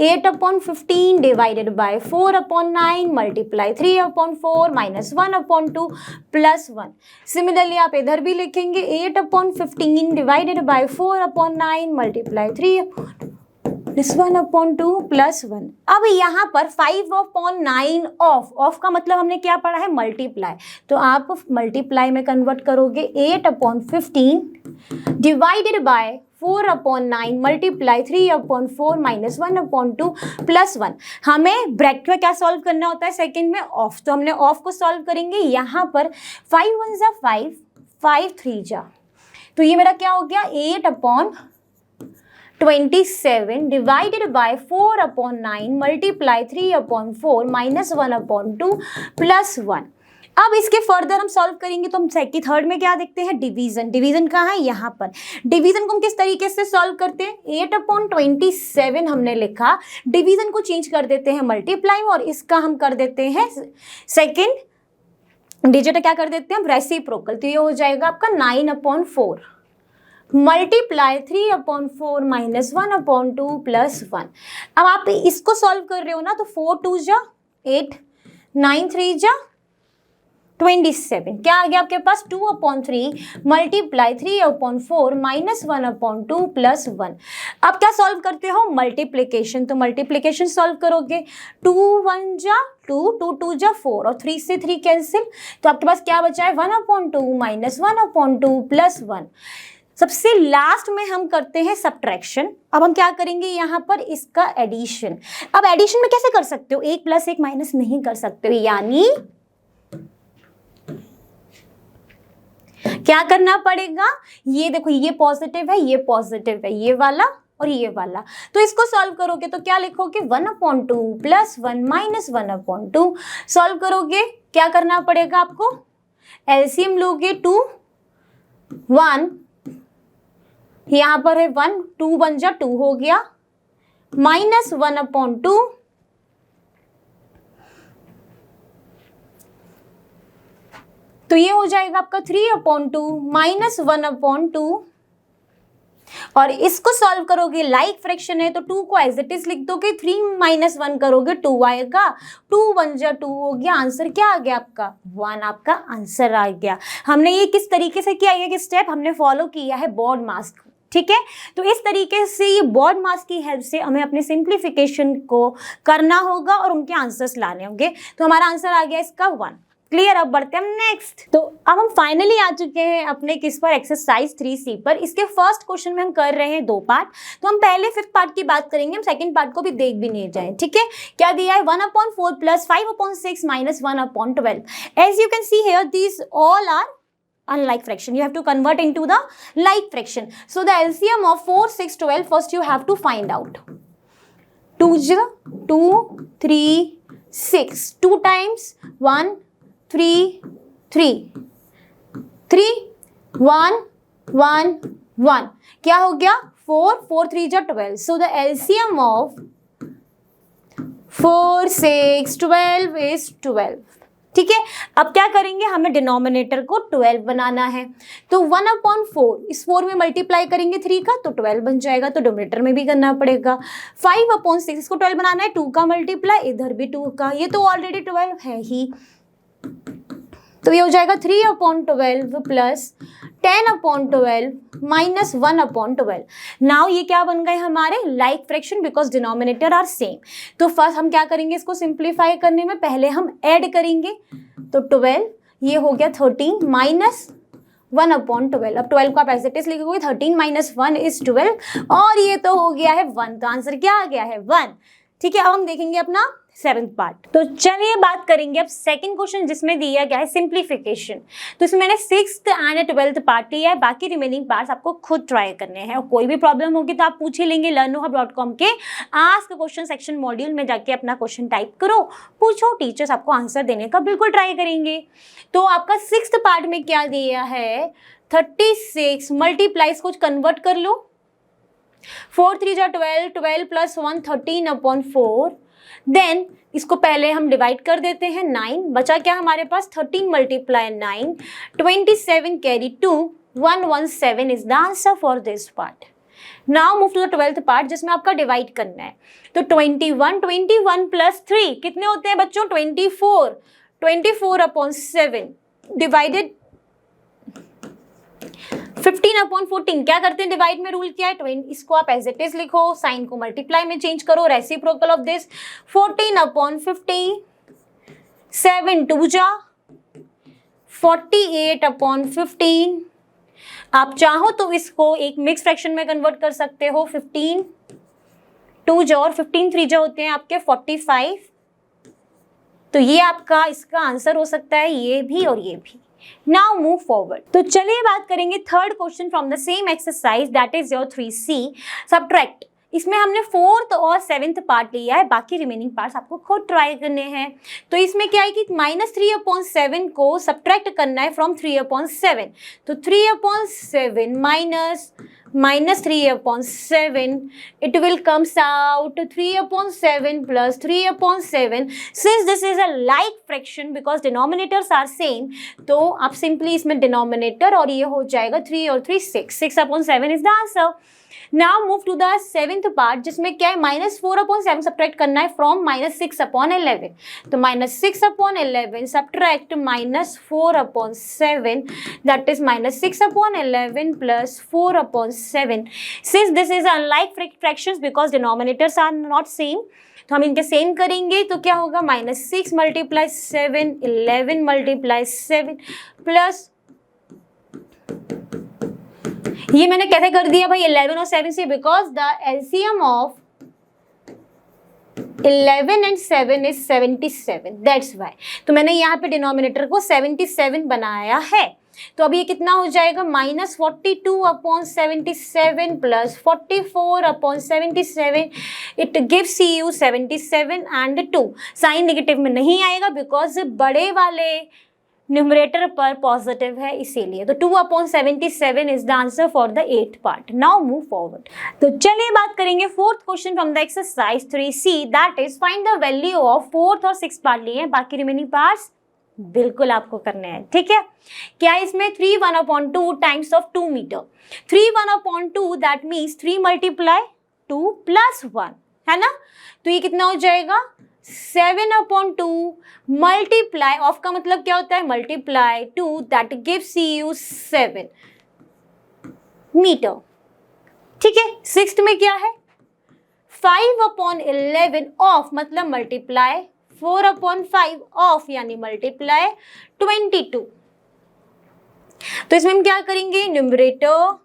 A: 8/15 divided by 4/9 multiply 3/4 minus 1/2 plus 1। Similarly आप इधर भी लिखेंगे 8/15 डिवाइडेड बाय 4/9 मल्टीप्लाई 3/2 प्लस 1। अब यहाँ पर 5/9 ऑफ का मतलब हमने क्या पढ़ा है मल्टीप्लाई, तो आप मल्टीप्लाई में कन्वर्ट करोगे 8/15 divided by 4/9 multiply 3/4 minus 1/2 plus 1। हमें ब्रैकेट में क्या सॉल्व करना होता है सेकंड में ऑफ, तो हमने ऑफ को सॉल्व करेंगे। यहाँ पर 5 1 जा 5 5 3 जा, तो ये मेरा क्या हो गया 8/27 divided by 4/9 multiply 3/4 minus 1/2 plus 1। अब इसके फर्दर हम सॉल्व करेंगे तो हम सेकंड थर्ड में क्या देखते हैं डिवीजन। डिवीजन कहाँ है यहाँ पर। डिवीजन को हम किस तरीके से सॉल्व करते हैं 8/27 हमने लिखा, डिवीजन को चेंज कर देते हैं मल्टीप्लाई और इसका हम कर देते हैं सेकंड डिजिट क्या कर देते हैं रेसिप्रोकल। तो ये हो जाएगा आपका 9/4 मल्टीप्लाई 3/4 माइनस 1/2 प्लस 1। अब आप इसको सॉल्व कर रहे हो ना, तो 4 2 जा 8 9 3 जा 27 क्या आ गया आपके पास 2/3 मल्टीप्लाई 3/4 माइनस 1/2 प्लस 1। अब क्या सॉल्व करते हो मल्टीप्लीकेशन, तो मल्टीप्लीकेशन सॉल्व करोगे 2 1 जा 2 2 2 जा 4 और 3 से 3 कैंसिल, तो आपके पास क्या बचा है 1/2 माइनस 1/2 प्लस 1। सबसे लास्ट में हम करते हैं सब्ट्रैक्शन। अब हम क्या करेंगे यहाँ पर इसका एडिशन। अब एडिशन में कैसे कर सकते हो, 1 + 1 माइनस नहीं कर सकते हो, यानी क्या करना पड़ेगा, ये देखो ये पॉजिटिव है, ये पॉजिटिव है, ये वाला और ये वाला, तो इसको सॉल्व करोगे तो क्या लिखोगे 1/2 प्लस 1 माइनस 1/2। सॉल्व करोगे क्या करना पड़ेगा आपको, एलसीएम लोगे 2 1, यहाँ पर है 1 2 1 जा 2 हो गया माइनस 1/2 तो ये हो जाएगा आपका 3/2 माइनस 1/2 और इसको सॉल्व करोगे लाइक फ्रैक्शन है तो 2 को एज इट इज लिख दोगे, 3 माइनस 1 करोगे 2 आएगा, 2 1 जा 2 हो गया, आंसर क्या आ गया आपका 1, आपका आंसर आ गया। हमने ये किस तरीके से किया, ये स्टेप हमने फॉलो किया है बोर्ड मास्क, ठीक है। तो इस तरीके से ये बोर्ड मास्क की हेल्प से हमें अपने सिंप्लीफिकेशन को करना होगा और उनके आंसर्स लाने होंगे। तो हमारा आंसर आ गया इसका 1। क्लियर। अब बढ़ते हैं हम नेक्स्ट। तो अब हम फाइनली आ चुके हैं अपने किस पर, एक्सरसाइज 3C पर। इसके फर्स्ट क्वेश्चन में हम कर रहे हैं 2 पार्ट, तो हम पहले 5th पार्ट की बात करेंगे, हम सेकंड पार्ट को भी देख भी नहीं जाए, ठीक है। क्या दिया है 1/4 plus 5/6 minus 1/12। As you can see here these all are unlike fraction, you have to convert into the like fraction. So the LCM of 4 6 12 first you have to find out. 2 0 2 3 6, 2 times 1 3 3 3 1 1 1, क्या हो गया 4 4 3 जा 12। So the LCM of 4 6 12 is 12, ठीक है। अब क्या करेंगे, हमें डिनोमिनेटर को 12 बनाना है, तो 1/4 इस 4 में मल्टीप्लाई करेंगे 3 का तो 12 बन जाएगा, तो डिनोमिनेटर में भी करना पड़ेगा। 5/6 इसको 12 बनाना है, 2 का मल्टीप्लाई इधर भी 2 का, ये तो ऑलरेडी 12 है ही, तो ये हो जाएगा 3/12 प्लस 10/12 माइनस 1/12। नाउ ये क्या बन गए हमारे like fraction because denominator are same. तो फर्स्ट हम क्या करेंगे, इसको सिंप्लीफाई करने में पहले हम ऐड करेंगे, तो 12 ये हो गया 13 माइनस 1/12। अब 12 को आप एज इट इज लिखोगे, 13 माइनस 1 इज 12 और ये तो हो गया है 1, तो आंसर क्या आ गया है 1, ठीक है। अब हम देखेंगे अपना 7th पार्ट। तो चलिए बात करेंगे अब सेकंड क्वेश्चन जिसमें दिया गया है सिंप्लीफिकेशन। तो इसमें मैंने 6th एंड 12th पार्ट लिया है, बाकी रिमेनिंग पार्ट्स आपको खुद ट्राई करने हैं और कोई भी प्रॉब्लम होगी तो आप पूछ ही लेंगे learnohub.com के आस्क क्वेश्चन सेक्शन मॉड्यूल में जाके अपना क्वेश्चन टाइप करो, पूछो, टीचर्स आपको आंसर देने का बिल्कुल ट्राई करेंगे। तो आपका 6th पार्ट में क्या दिया है 36 मल्टीप्लाइज को कन्वर्ट कर लो, 4 3 जा 12 12 प्लस 1 13/4। देन इसको पहले हम डिवाइड कर देते हैं 9, बचा क्या हमारे पास 13 multiply 9 27 carry 2 117 is the answer for this part. Now move to the 12th part जिसमें आपका डिवाइड करना है, तो 21 प्लस 3 कितने होते हैं बच्चों 24 24/7 डिवाइडेड 15/14। क्या करते हैं डिवाइड में रूल क्या है 20, इसको आप एज इट इज लिखो, साइन को मल्टीप्लाई में चेंज करो, रेसिप्रोकल ऑफ दिस 14/50 7 2 जा 48/15। आप चाहो तो इसको एक मिक्स फ्रैक्शन में कन्वर्ट कर सकते हो, 15 2 जा और 15 3 जा होते हैं आपके 45, तो ये आपका इसका आंसर हो सकता है ये भी और ये भी। Now move forward. तो चलिए बात करेंगे third question from the same exercise that is your 3C subtract. इसमें हमने 4th और 7th पार्ट लिया है, बाकी रिमेनिंग पार्ट्स आपको खुद ट्राई करने हैं। तो इसमें क्या है कि -3/7 को सब्ट्रैक्ट करना है फ्रॉम 3/7, तो 3/7 minus minus 3 upon 7, it will comes out 3 upon 7 plus 3 upon 7. Since this is a like fraction because denominators are same, तो आप simply इसमें denominator और ये हो जाएगा 3 और 3 6 upon 7 is the answer. Now move to the seventh part जिसमें क्या है -4 upon 7 सब्ट्रैक्ट करना है from -6 upon 11. तो -6 upon 11 subtract -4 upon 7, that is -6 upon 11 plus 4 upon 7. Since this is unlike fractions because denominators are not same, तो हम इनके same करेंगे तो क्या होगा -6 multiply 7, 11 multiply 7 प्लस ये मैंने कैसे कर दिया भाई 11 और 7 से, because the LCM of 11 and 7 is 77, that's why. तो मैंने यहाँ पे डिनोमिनेटर को 77 बनाया है. तो अब ये कितना हो जाएगा -42 upon 77 plus 44 upon 77. It gives you 77 and 2. Sign negative में नहीं आएगा बिकॉज बड़े वाले न्यूमरेटर पर पॉजिटिव है इसीलिए. तो 2 upon 77 is the answer for the 8th part. Now move forward. तो चलिए बात करेंगे 4th question from the exercise 3C, that is find the value of 4th और 6th पार्ट लिए हैं, बाकी रिमेनिंग पार्ट्स बिल्कुल आपको करने हैं. ठीक है, क्या इसमें 3 1/2 times of 2 metre. 3 1/2 that means 3 multiply 2 plus 1 है ना. तो ये कितना हो जाएगा 7/2 मल्टीप्लाई ऑफ का मतलब क्या होता है multiply 2, that gives you 7 metre. ठीक है, 6th में क्या है 5/11 ऑफ मतलब मल्टीप्लाई 4/5 ऑफ यानी मल्टीप्लाई 22. तो इसमें हम क्या करेंगे न्यूमरेटर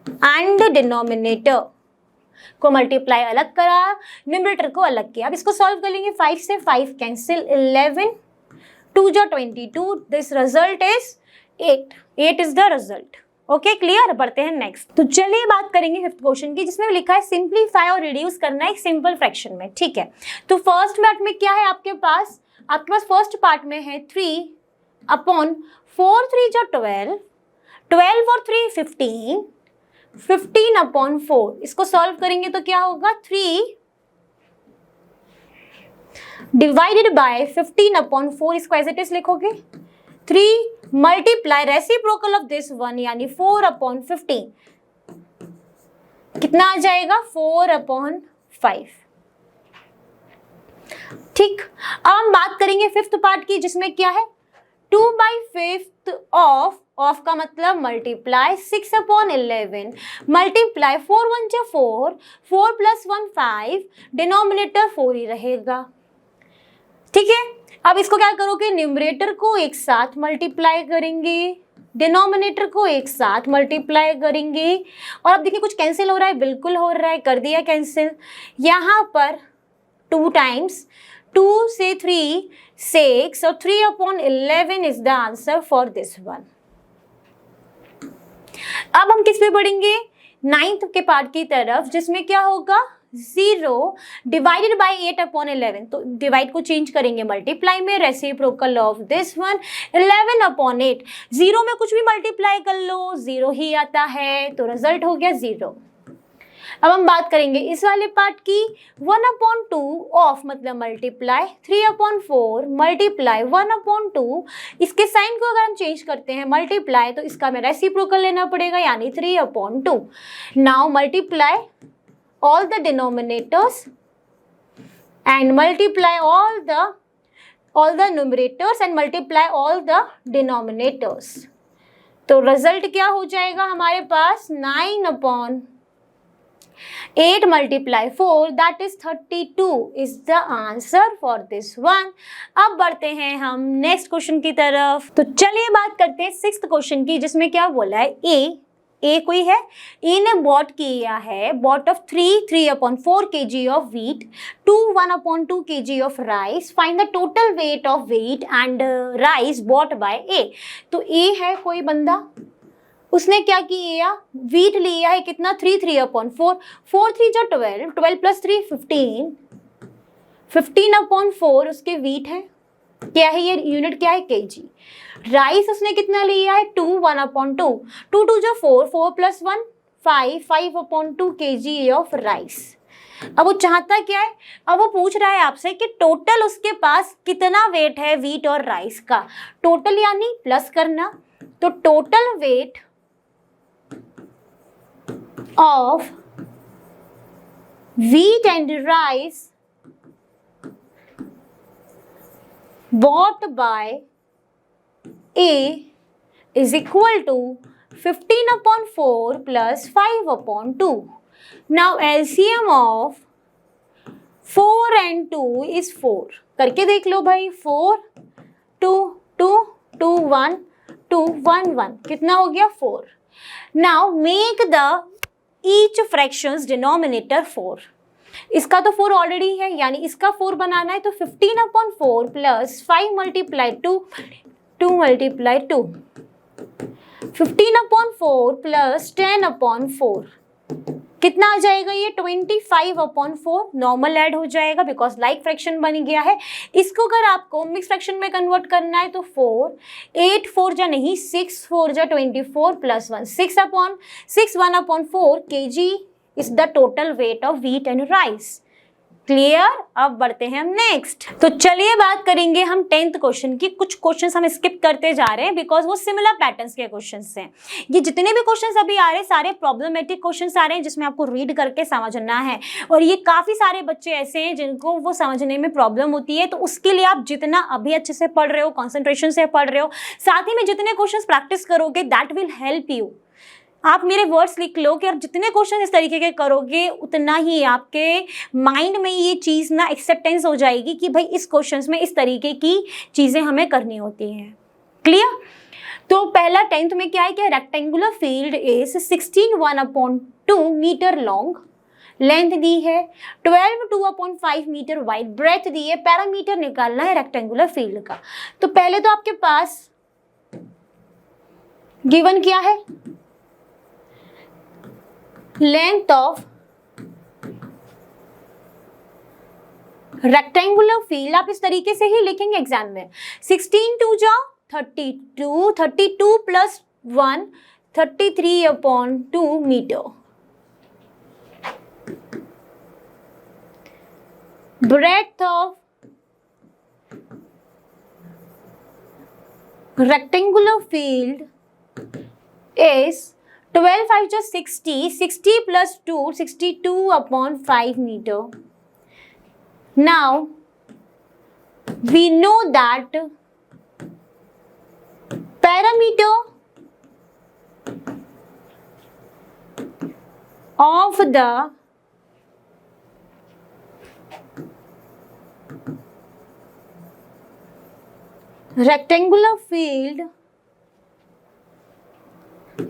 A: एंड डिनोमिनेटर को मल्टीप्लाई अलग करा, न्यूमरेटर को अलग किया. अब इसको सॉल्व कर लेंगे. 5 से 5 कैंसिल, 11 2 जो 22, this result is 8 is the result. Okay clear. बढ़ते हैं नेक्स्ट. तो चलिए बात करेंगे 5th क्वेश्चन की जिसमें लिखा है सिंप्लीफाई और रिड्यूस करना है एक सिंपल फ्रैक्शन में. ठीक है, तो फर्स्ट पार्ट में क्या है आपके पास फर्स्ट पार्ट में है 3 अपॉन 4 3 जो 12, 12 और 3 15, 15 अपॉन 4. इसको सॉल्व करेंगे तो क्या होगा 3 डिवाइडेड बाय 15 अपॉन 4. इसको एज इट इज लिखोगे 3 मल्टीप्लाई रेसिप्रोकल ऑफ दिस 1 यानी 4 अपॉन 15. कितना आ जाएगा 4/5. ठीक, अब हम बात करेंगे 5th पार्ट की जिसमें क्या है 2/5 ऑफ का मतलब मल्टीप्लाई 6/11 मल्टीप्लाई 4 1 जा 4, 4 प्लस 1 5, डिनोमिनेटर 4 ही रहेगा. ठीक है, अब इसको क्या करोगे न्यूमरेटर को एक साथ मल्टीप्लाई करेंगे, डिनोमिनेटर को एक साथ मल्टीप्लाई करेंगे. और अब देखिए कुछ कैंसिल हो रहा है, बिल्कुल हो रहा है, कर दिया कैंसिल. यहाँ पर 2 टाइम्स 2 से 3 6 और 3/11 is the answer for this one. अब हम किस पे बढ़ेंगे 9th के पार्ट की तरफ जिसमें क्या होगा 0 डिवाइडेड बाय 8/11. तो डिवाइड को चेंज करेंगे मल्टीप्लाई में, रेसिप्रोकल ऑफ दिस वन 11/8. 0 में कुछ भी मल्टीप्लाई कर लो 0 ही आता है, तो रिजल्ट हो गया 0. अब हम बात करेंगे इस वाले पार्ट की 1/2 ऑफ मतलब मल्टीप्लाई 3/4 मल्टीप्लाई 1/2. इसके साइन को अगर हम चेंज करते हैं मल्टीप्लाई तो इसका हमें रेसिप्रोकल लेना पड़ेगा यानी 3/2. Now multiply all the denominators and multiply all the numerators and multiply all the denominators. तो रिजल्ट क्या हो जाएगा हमारे पास 9/8 multiply 4 that is 32 is the answer for this one. अब बढ़ते हैं हम नेक्स्ट क्वेश्चन की तरफ. तो चलिए बात करते हैं 6th क्वेश्चन की जिसमें क्या बोला है ए कोई है, ए ने बॉट किया है bought of 3/4 kg of wheat, 1/2 kg of rice. Find the total weight of wheat and rice bought by A. तो ए है कोई बंदा, उसने क्या किया व्हीट लिया है कितना 3/4, 4 3 जो 12, 12 प्लस 3 15, 15/4 उसके व्हीट है. क्या है ये यूनिट क्या है kg. राइस उसने कितना लिया है 2, 1/2, 2 2 जो 4, 4 + 1 5, 5/2 kg ऑफ राइस। अब वो चाहता क्या है, अब वो पूछ रहा है आपसे कि टोटल उसके पास कितना वेट है व्हीट और राइस का। टोटल यानी प्लस करना, तो total weight of wheat and rice bought by A is equal to 15/4 plus 5/2. Now LCM of 4 and 2 is 4. करके देख लो भाई, 4 2 2 2 1 2 1 1 कितना हो गया 4. Now make the each fractions denominator 4. इसका तो 4 ऑलरेडी है, यानी इसका 4 बनाना है, तो 15/4 प्लस 5 × 2 2 × 2 15/4 प्लस 10/4 कितना आ जाएगा ये 25/4. नॉर्मल ऐड हो जाएगा बिकॉज लाइक फ्रैक्शन बन गया है। इसको अगर आपको मिक्स फ्रैक्शन में कन्वर्ट करना है तो 4 8 4 जा नहीं 6 4 जा 24 plus 1 6/6 1/4 kg is the total weight of wheat and rice. Clear. अब बढ़ते हैं हम नेक्स्ट। तो चलिए बात करेंगे हम 10th क्वेश्चन की। कुछ क्वेश्चंस हम स्किप करते जा रहे हैं बिकॉज वो सिमिलर पैटर्न्स के क्वेश्चंस हैं। ये जितने भी क्वेश्चंस अभी आ रहे हैं सारे प्रॉब्लमेटिक क्वेश्चंस आ रहे हैं जिसमें आपको रीड करके समझना है, और ये काफी सारे बच्चे ऐसे हैं जिनको वो समझने में प्रॉब्लम होती है। तो उसके लिए आप जितना अभी अच्छे से पढ़ रहे हो, कॉन्सेंट्रेशन से पढ़ रहे हो, साथ ही में जितने क्वेश्चन प्रैक्टिस करोगे दैट विल हेल्प यू। आप मेरे वर्ड्स लिख लो कि आप जितने क्वेश्चन इस तरीके के करोगे उतना ही आपके माइंड में ये चीज़ ना एक्सेप्टेंस हो जाएगी कि भाई इस क्वेश्चंस में इस तरीके की चीज़ें हमें करनी होती हैं। क्लियर। तो पहला 10th में क्या है कि rectangular field is 16 1/2 metre long, length दी है 12 2/5 मीटर वाइड, ब्रेथ दी है। पैरामीटर निकालना है रेक्टेंगुलर फील्ड का। तो पहले तो आपके पास गिवन क्या है, लेंथ ऑफ रेक्टेंगुलर फील्ड आप इस तरीके से ही लिखेंगे एग्जाम में। 16 2 जा 32, 32 plus 1 33/2 metre. Breadth of rectangular field is 12 5 just 60, 60 plus 2, 62/5 meter. Now, we know that parameter of the rectangular field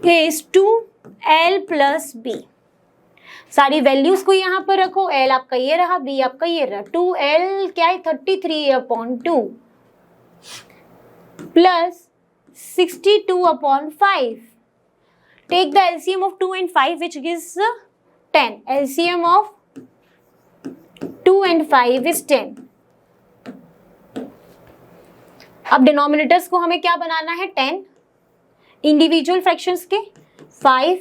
A: is 2L plus B। सारी वैल्यूज को यहां पर रखो, L आपका ये रहा, B आपका ये रहा। 2L क्या है 33/2 plus 62/5। Take the LCM of 2 and 5 which gives 10. LCM of 2 and 5 is 10। अब डिनोमिनेटर्स को हमें क्या बनाना है 10, इंडिविजुअल फ्रैक्शंस के 5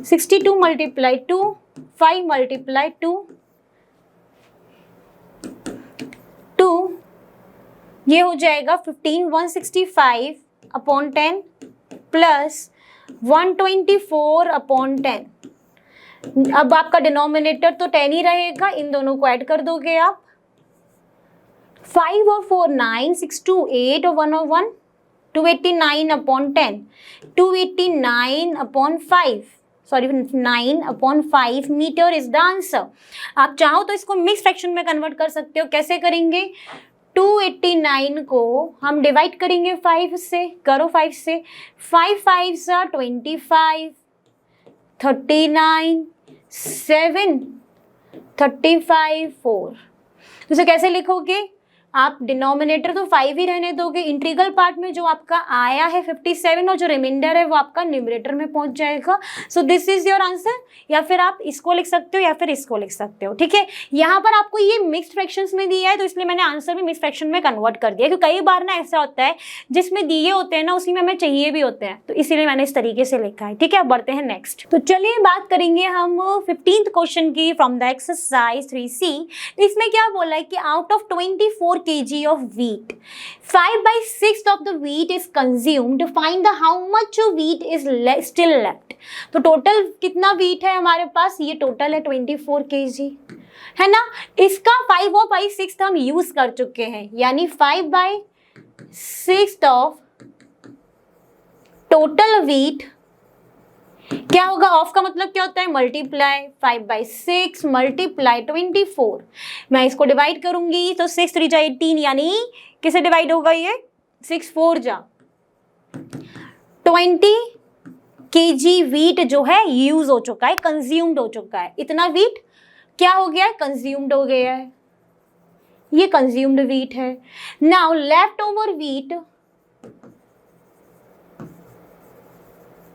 A: 62 × 2 5 × 2 ये हो जाएगा 15 165/10 प्लस 124/10। अब आपका डिनोमिनेटर तो 10 ही रहेगा, इन दोनों को ऐड कर दोगे आप। 5 और 4 9 6 2 8 और 1 और 1 289/10 289/5 sorry 9/5 metre is the answer. आप चाहो तो इसको मिक्स फ्रैक्शन में कन्वर्ट कर सकते हो। कैसे करेंगे, 289 को हम डिवाइड करेंगे 5 से, करो 5 से, 5 5 25 39 7 35 4। तो इसे कैसे लिखोगे, आप डिनोमिनेटर तो 5 ही रहने दोगे, इंटीग्रल पार्ट में जो आपका आया है 57 और जो रिमाइंडर है वो आपका न्यूमरेटर में पहुंच जाएगा। So this is your answer. या फिर आप इसको लिख सकते हो या फिर इसको लिख सकते हो, ठीक है। यहाँ पर आपको ये मिक्स्ड फ्रैक्शंस में दिया है तो इसलिए मैंने आंसर भी मिक्स्ड फ्रैक्शन में कन्वर्ट कर दिया, क्योंकि कई बार ना ऐसा होता है जिसमें दिए होते हैं ना उसी में हमें चाहिए भी होते हैं, तो इसीलिए मैंने इस तरीके से लिखा है, ठीक है। अब बढ़ते हैं नेक्स्ट। तो चलिए बात करेंगे हम 15th क्वेश्चन की फ्रॉम द एक्सरसाइज 3C। इसमें क्या बोला है कि out of 24 kg of wheat 5/6 of the wheat is consumed, find the how much wheat is still left. तो टोटल कितना व्हीट है हमारे पास, ये टोटल है 24 kg, है ना। इसका 5/6 हम यूज कर चुके हैं, यानी 5/6 ऑफ टोटल व्हीट क्या होगा, ऑफ का मतलब क्या होता है मल्टीप्लाई, 5/6 मल्टीप्लाई 24। मैं इसको डिवाइड करूंगी तो 6 3 जा 18, यानी किसे डिवाइड होगा ये 6 4 जा 20 kg व्हीट जो है यूज हो चुका है, कंज्यूम्ड हो चुका है। इतना व्हीट क्या हो गया है, कंज्यूम्ड हो गया है, ये कंज्यूम्ड व्हीट है। नाउ लेफ्ट ओवर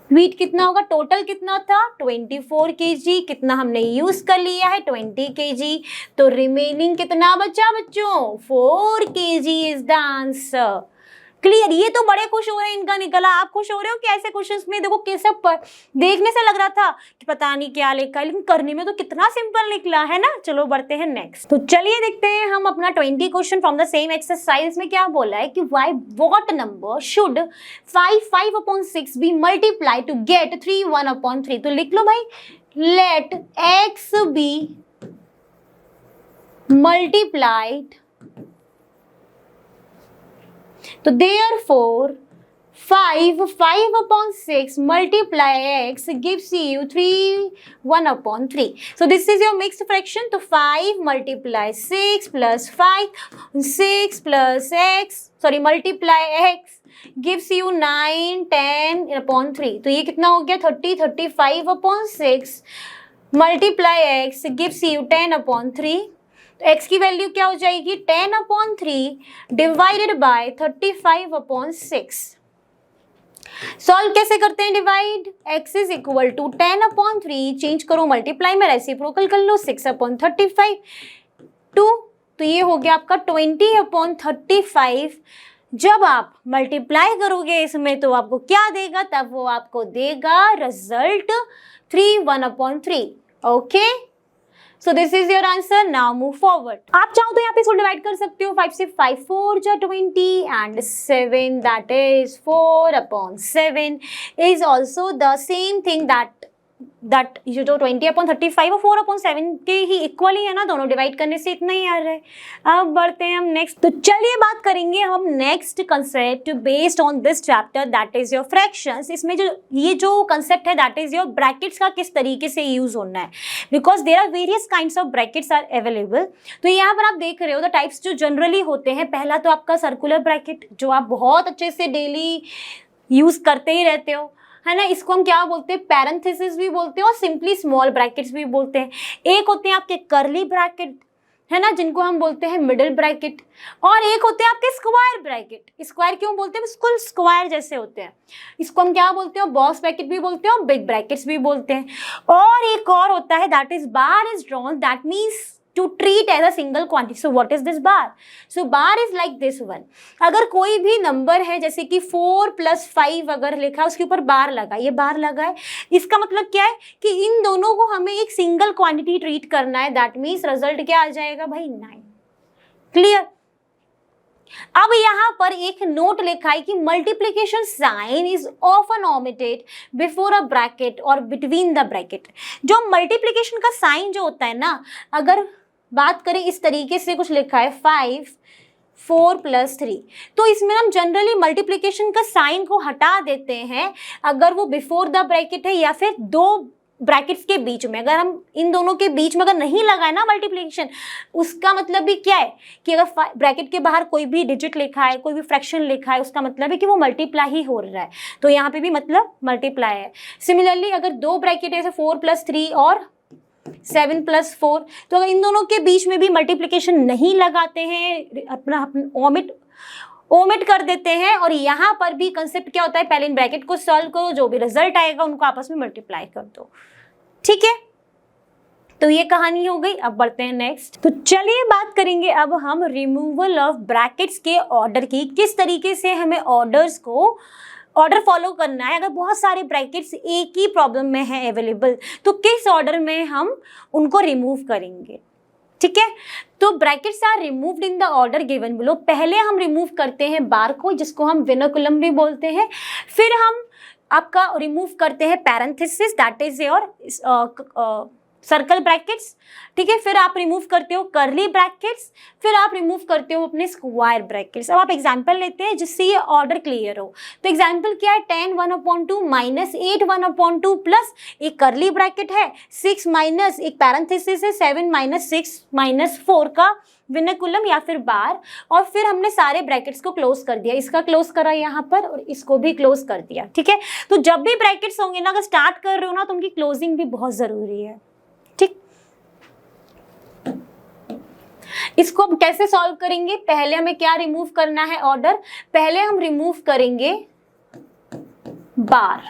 A: व्हीट कितना होगा, टोटल कितना था 24 kg, कितना हमने यूज कर लिया है 20 kg, तो रिमेनिंग कितना बचा बच्चों 4 kg is the answer. Clear. ये तो बड़े खुश हो रहे हैं, इनका निकला। आप खुश हो रहे हो कि ऐसे क्वेश्चंस में देखो कैसे देखने से लग रहा था कि पता नहीं क्या लिखा है, लेकिन करने में तो कितना सिंपल निकला है ना। चलो बढ़ते हैं नेक्स्ट। तो चलिए देखते हैं हम अपना 20 question from the same exercise में क्या बोला है कि why what number should 5/6 be multiply to get 3 1/3। तो लिख लो भाई, लेट x बी मल्टीप्लाइड, तो therefore 5/6 multiply x gives you 3 1/3. So this is your mixed fraction. तो 5 multiply 6 plus 5, 6 plus x, sorry multiply x gives you 9 10/3. तो ये कितना हो गया 30 35/6 multiply x gives you 10/3. x की वैल्यू क्या हो जाएगी 10/3 डिवाइडेड बाय 35/6। सॉल्व कैसे करते हैं divide, x is equal to 10/3, change करो मल्टीप्लाई में, रेसिप्रोकल कर लो 6/35 2, तो ये हो गया आपका 20/35। जब आप मल्टीप्लाई करोगे इसमें तो आपको क्या देगा, तब वो आपको देगा result 3 1/3। Okay, so this is your answer. Now move forward. आप चाहो तो यहाँ पे इसको डिवाइड कर सकते हो, 5 से 5 4 जा 20 and 7 that is 4/7 is also the same thing that ये जो 20/35 और 4/7 के ही इक्वल ही है ना, दोनों डिवाइड करने से इतना ही आ रहा है। अब बढ़ते हैं हम नेक्स्ट। तो चलिए बात करेंगे हम next concept based on this chapter that is your fractions. इसमें ये जो कंसेप्ट है दैट इज योर ब्रैकेट्स का किस तरीके से यूज होना है, because there are various kinds of brackets are available. तो यहाँ पर आप देख रहे हो द टाइप्स जो जनरली होते हैं। पहला तो आपका सर्कुलर ब्रैकेट जो आप बहुत अच्छे से डेली यूज करते ही रहते हो, है ना। इसको हम क्या बोलते हैं, पैरेंथेसिस भी बोलते हैं और सिंपली स्मॉल ब्रैकेट्स भी बोलते हैं। एक होते हैं आपके कर्ली ब्रैकेट, है ना, जिनको हम बोलते हैं मिडिल ब्रैकेट, और एक होते हैं आपके स्क्वायर ब्रैकेट। स्क्वायर क्यों बोलते हैं, बिल्कुल स्क्वायर जैसे होते हैं। इसको हम क्या बोलते हैं, बॉक्स ब्रैकेट भी बोलते हैं और बिग ब्रैकेट्स भी बोलते हैं। और एक और होता है that is bar is drawn, that means to treat as a single quantity. So what is this bar? So bar is like this one. अगर कोई भी नंबर है जैसे कि 4 + 5 अगर लिखा उसके ऊपर बार लगा, ये बार लगा है, इसका मतलब क्या है कि इन दोनों को हमें एक सिंगल क्वांटिटी ट्रीट करना है। दैट मीन्स रिजल्ट क्या आ जाएगा भाई 9। क्लियर। अब यहाँ पर एक नोट लिखा है कि multiplication sign is often omitted before a bracket और बिटवीन द ब्रैकेट। जो मल्टीप्लिकेशन का साइन जो होता है ना, अगर बात करें इस तरीके से कुछ लिखा है 5 4 + 3, तो इसमें हम जनरली मल्टीप्लिकेशन का साइन को हटा देते हैं अगर वो बिफोर द ब्रैकेट है या फिर दो ब्रैकेट्स के बीच में। अगर हम इन दोनों के बीच में अगर नहीं लगाए ना मल्टीप्लिकेशन, उसका मतलब भी क्या है कि अगर ब्रैकेट के बाहर कोई भी डिजिट लिखा है, कोई भी फ्रैक्शन लिखा है, उसका मतलब है कि वो मल्टीप्लाई ही हो रहा है। तो यहाँ पे भी मतलब मल्टीप्लाई है। सिमिलरली अगर दो ब्रैकेट है जैसे 4 + 3 और 7 + 4। तो अगर इन दोनों के बीच में भी मल्टीप्लिकेशन नहीं लगाते हैं, अपना ओमिट कर देते हैं, और यहाँ पर भी कंसेप्ट क्या होता है, पहले इन ब्रैकेट को सॉल्व करो, जो भी रिजल्ट आएगा उनको आपस में मल्टीप्लाई कर दो। ठीक है, तो ये कहानी हो गई। अब बढ़ते हैं नेक्स्ट। तो चलिए बात करेंगे अब हम रिमूवल ऑफ ब्रैकेट्स के ऑर्डर की, किस तरीके से हमें ऑर्डर फॉलो करना है। अगर बहुत सारे ब्रैकेट्स एक ही प्रॉब्लम में है अवेलेबल, तो किस ऑर्डर में हम उनको रिमूव करेंगे। ठीक है, तो brackets are removed in the order given below. पहले हम रिमूव करते हैं बार को, जिसको हम विनोकुलम भी बोलते हैं। फिर हम आपका रिमूव करते हैं parenthesis, that is your circle brackets. ठीक है, फिर आप रिमूव करते हो कर्ली ब्रैकेट्स, फिर आप रिमूव करते हो अपने स्क्वायर ब्रैकेट्स। अब आप एग्जांपल लेते हैं जिससे ये ऑर्डर क्लियर हो। तो एग्जांपल क्या है, 10 1/2 माइनस 8 1/2 प्लस एक कर्ली ब्रैकेट है, 6 माइनस एक पैरेंथेसिस है, 7 माइनस 6 माइनस 4 का विनकुलम या फिर बार, और फिर हमने सारे ब्रैकेट्स को क्लोज कर दिया। इसका क्लोज करा यहाँ पर और इसको भी क्लोज कर दिया। ठीक है, तो जब भी ब्रैकेट्स होंगे ना, अगर स्टार्ट कर रहे हो ना, तो उनकी क्लोजिंग भी बहुत जरूरी है। ठीक, इसको हम कैसे सॉल्व करेंगे, पहले हमें क्या रिमूव करना है ऑर्डर, पहले हम रिमूव करेंगे बार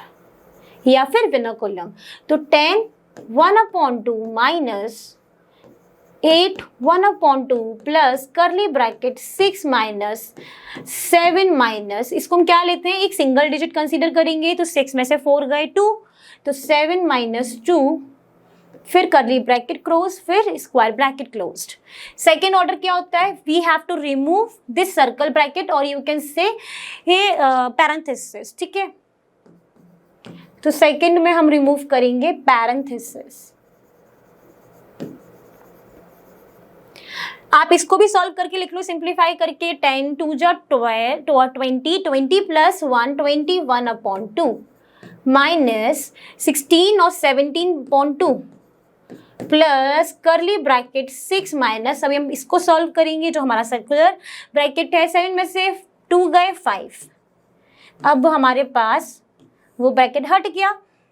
A: या फिर विनकुलम। तो 10 1/2 minus 8 1/2 plus curly bracket 6 minus 7 minus, इसको हम क्या लेते हैं, एक सिंगल डिजिट कंसीडर करेंगे। तो 6 में से 4 गए 2, तो 7 माइनस 2, फिर कर्ली ब्रैकेट क्लोज, फिर square bracket closed. Second order क्या होता है, we have to remove this circle bracket और यू कैन से पैरेंथेसिस। ठीक है, तो सेकेंड में हम रिमूव करेंगे पैरेंथेसिस। आप इसको भी सॉल्व करके लिख लो, सिंप्लीफाई करके। 10 2 जा 20 20 प्लस 1 21/2 माइनस 16 और 17/2 प्लस कर्ली ब्रैकेट 6 माइनस, अभी हम इसको सॉल्व करेंगे, जो हमारा सर्कुलर ब्रैकेट है। 7 में से 2 गए 5, अब हमारे पास वो ब्रैकेट हट गया,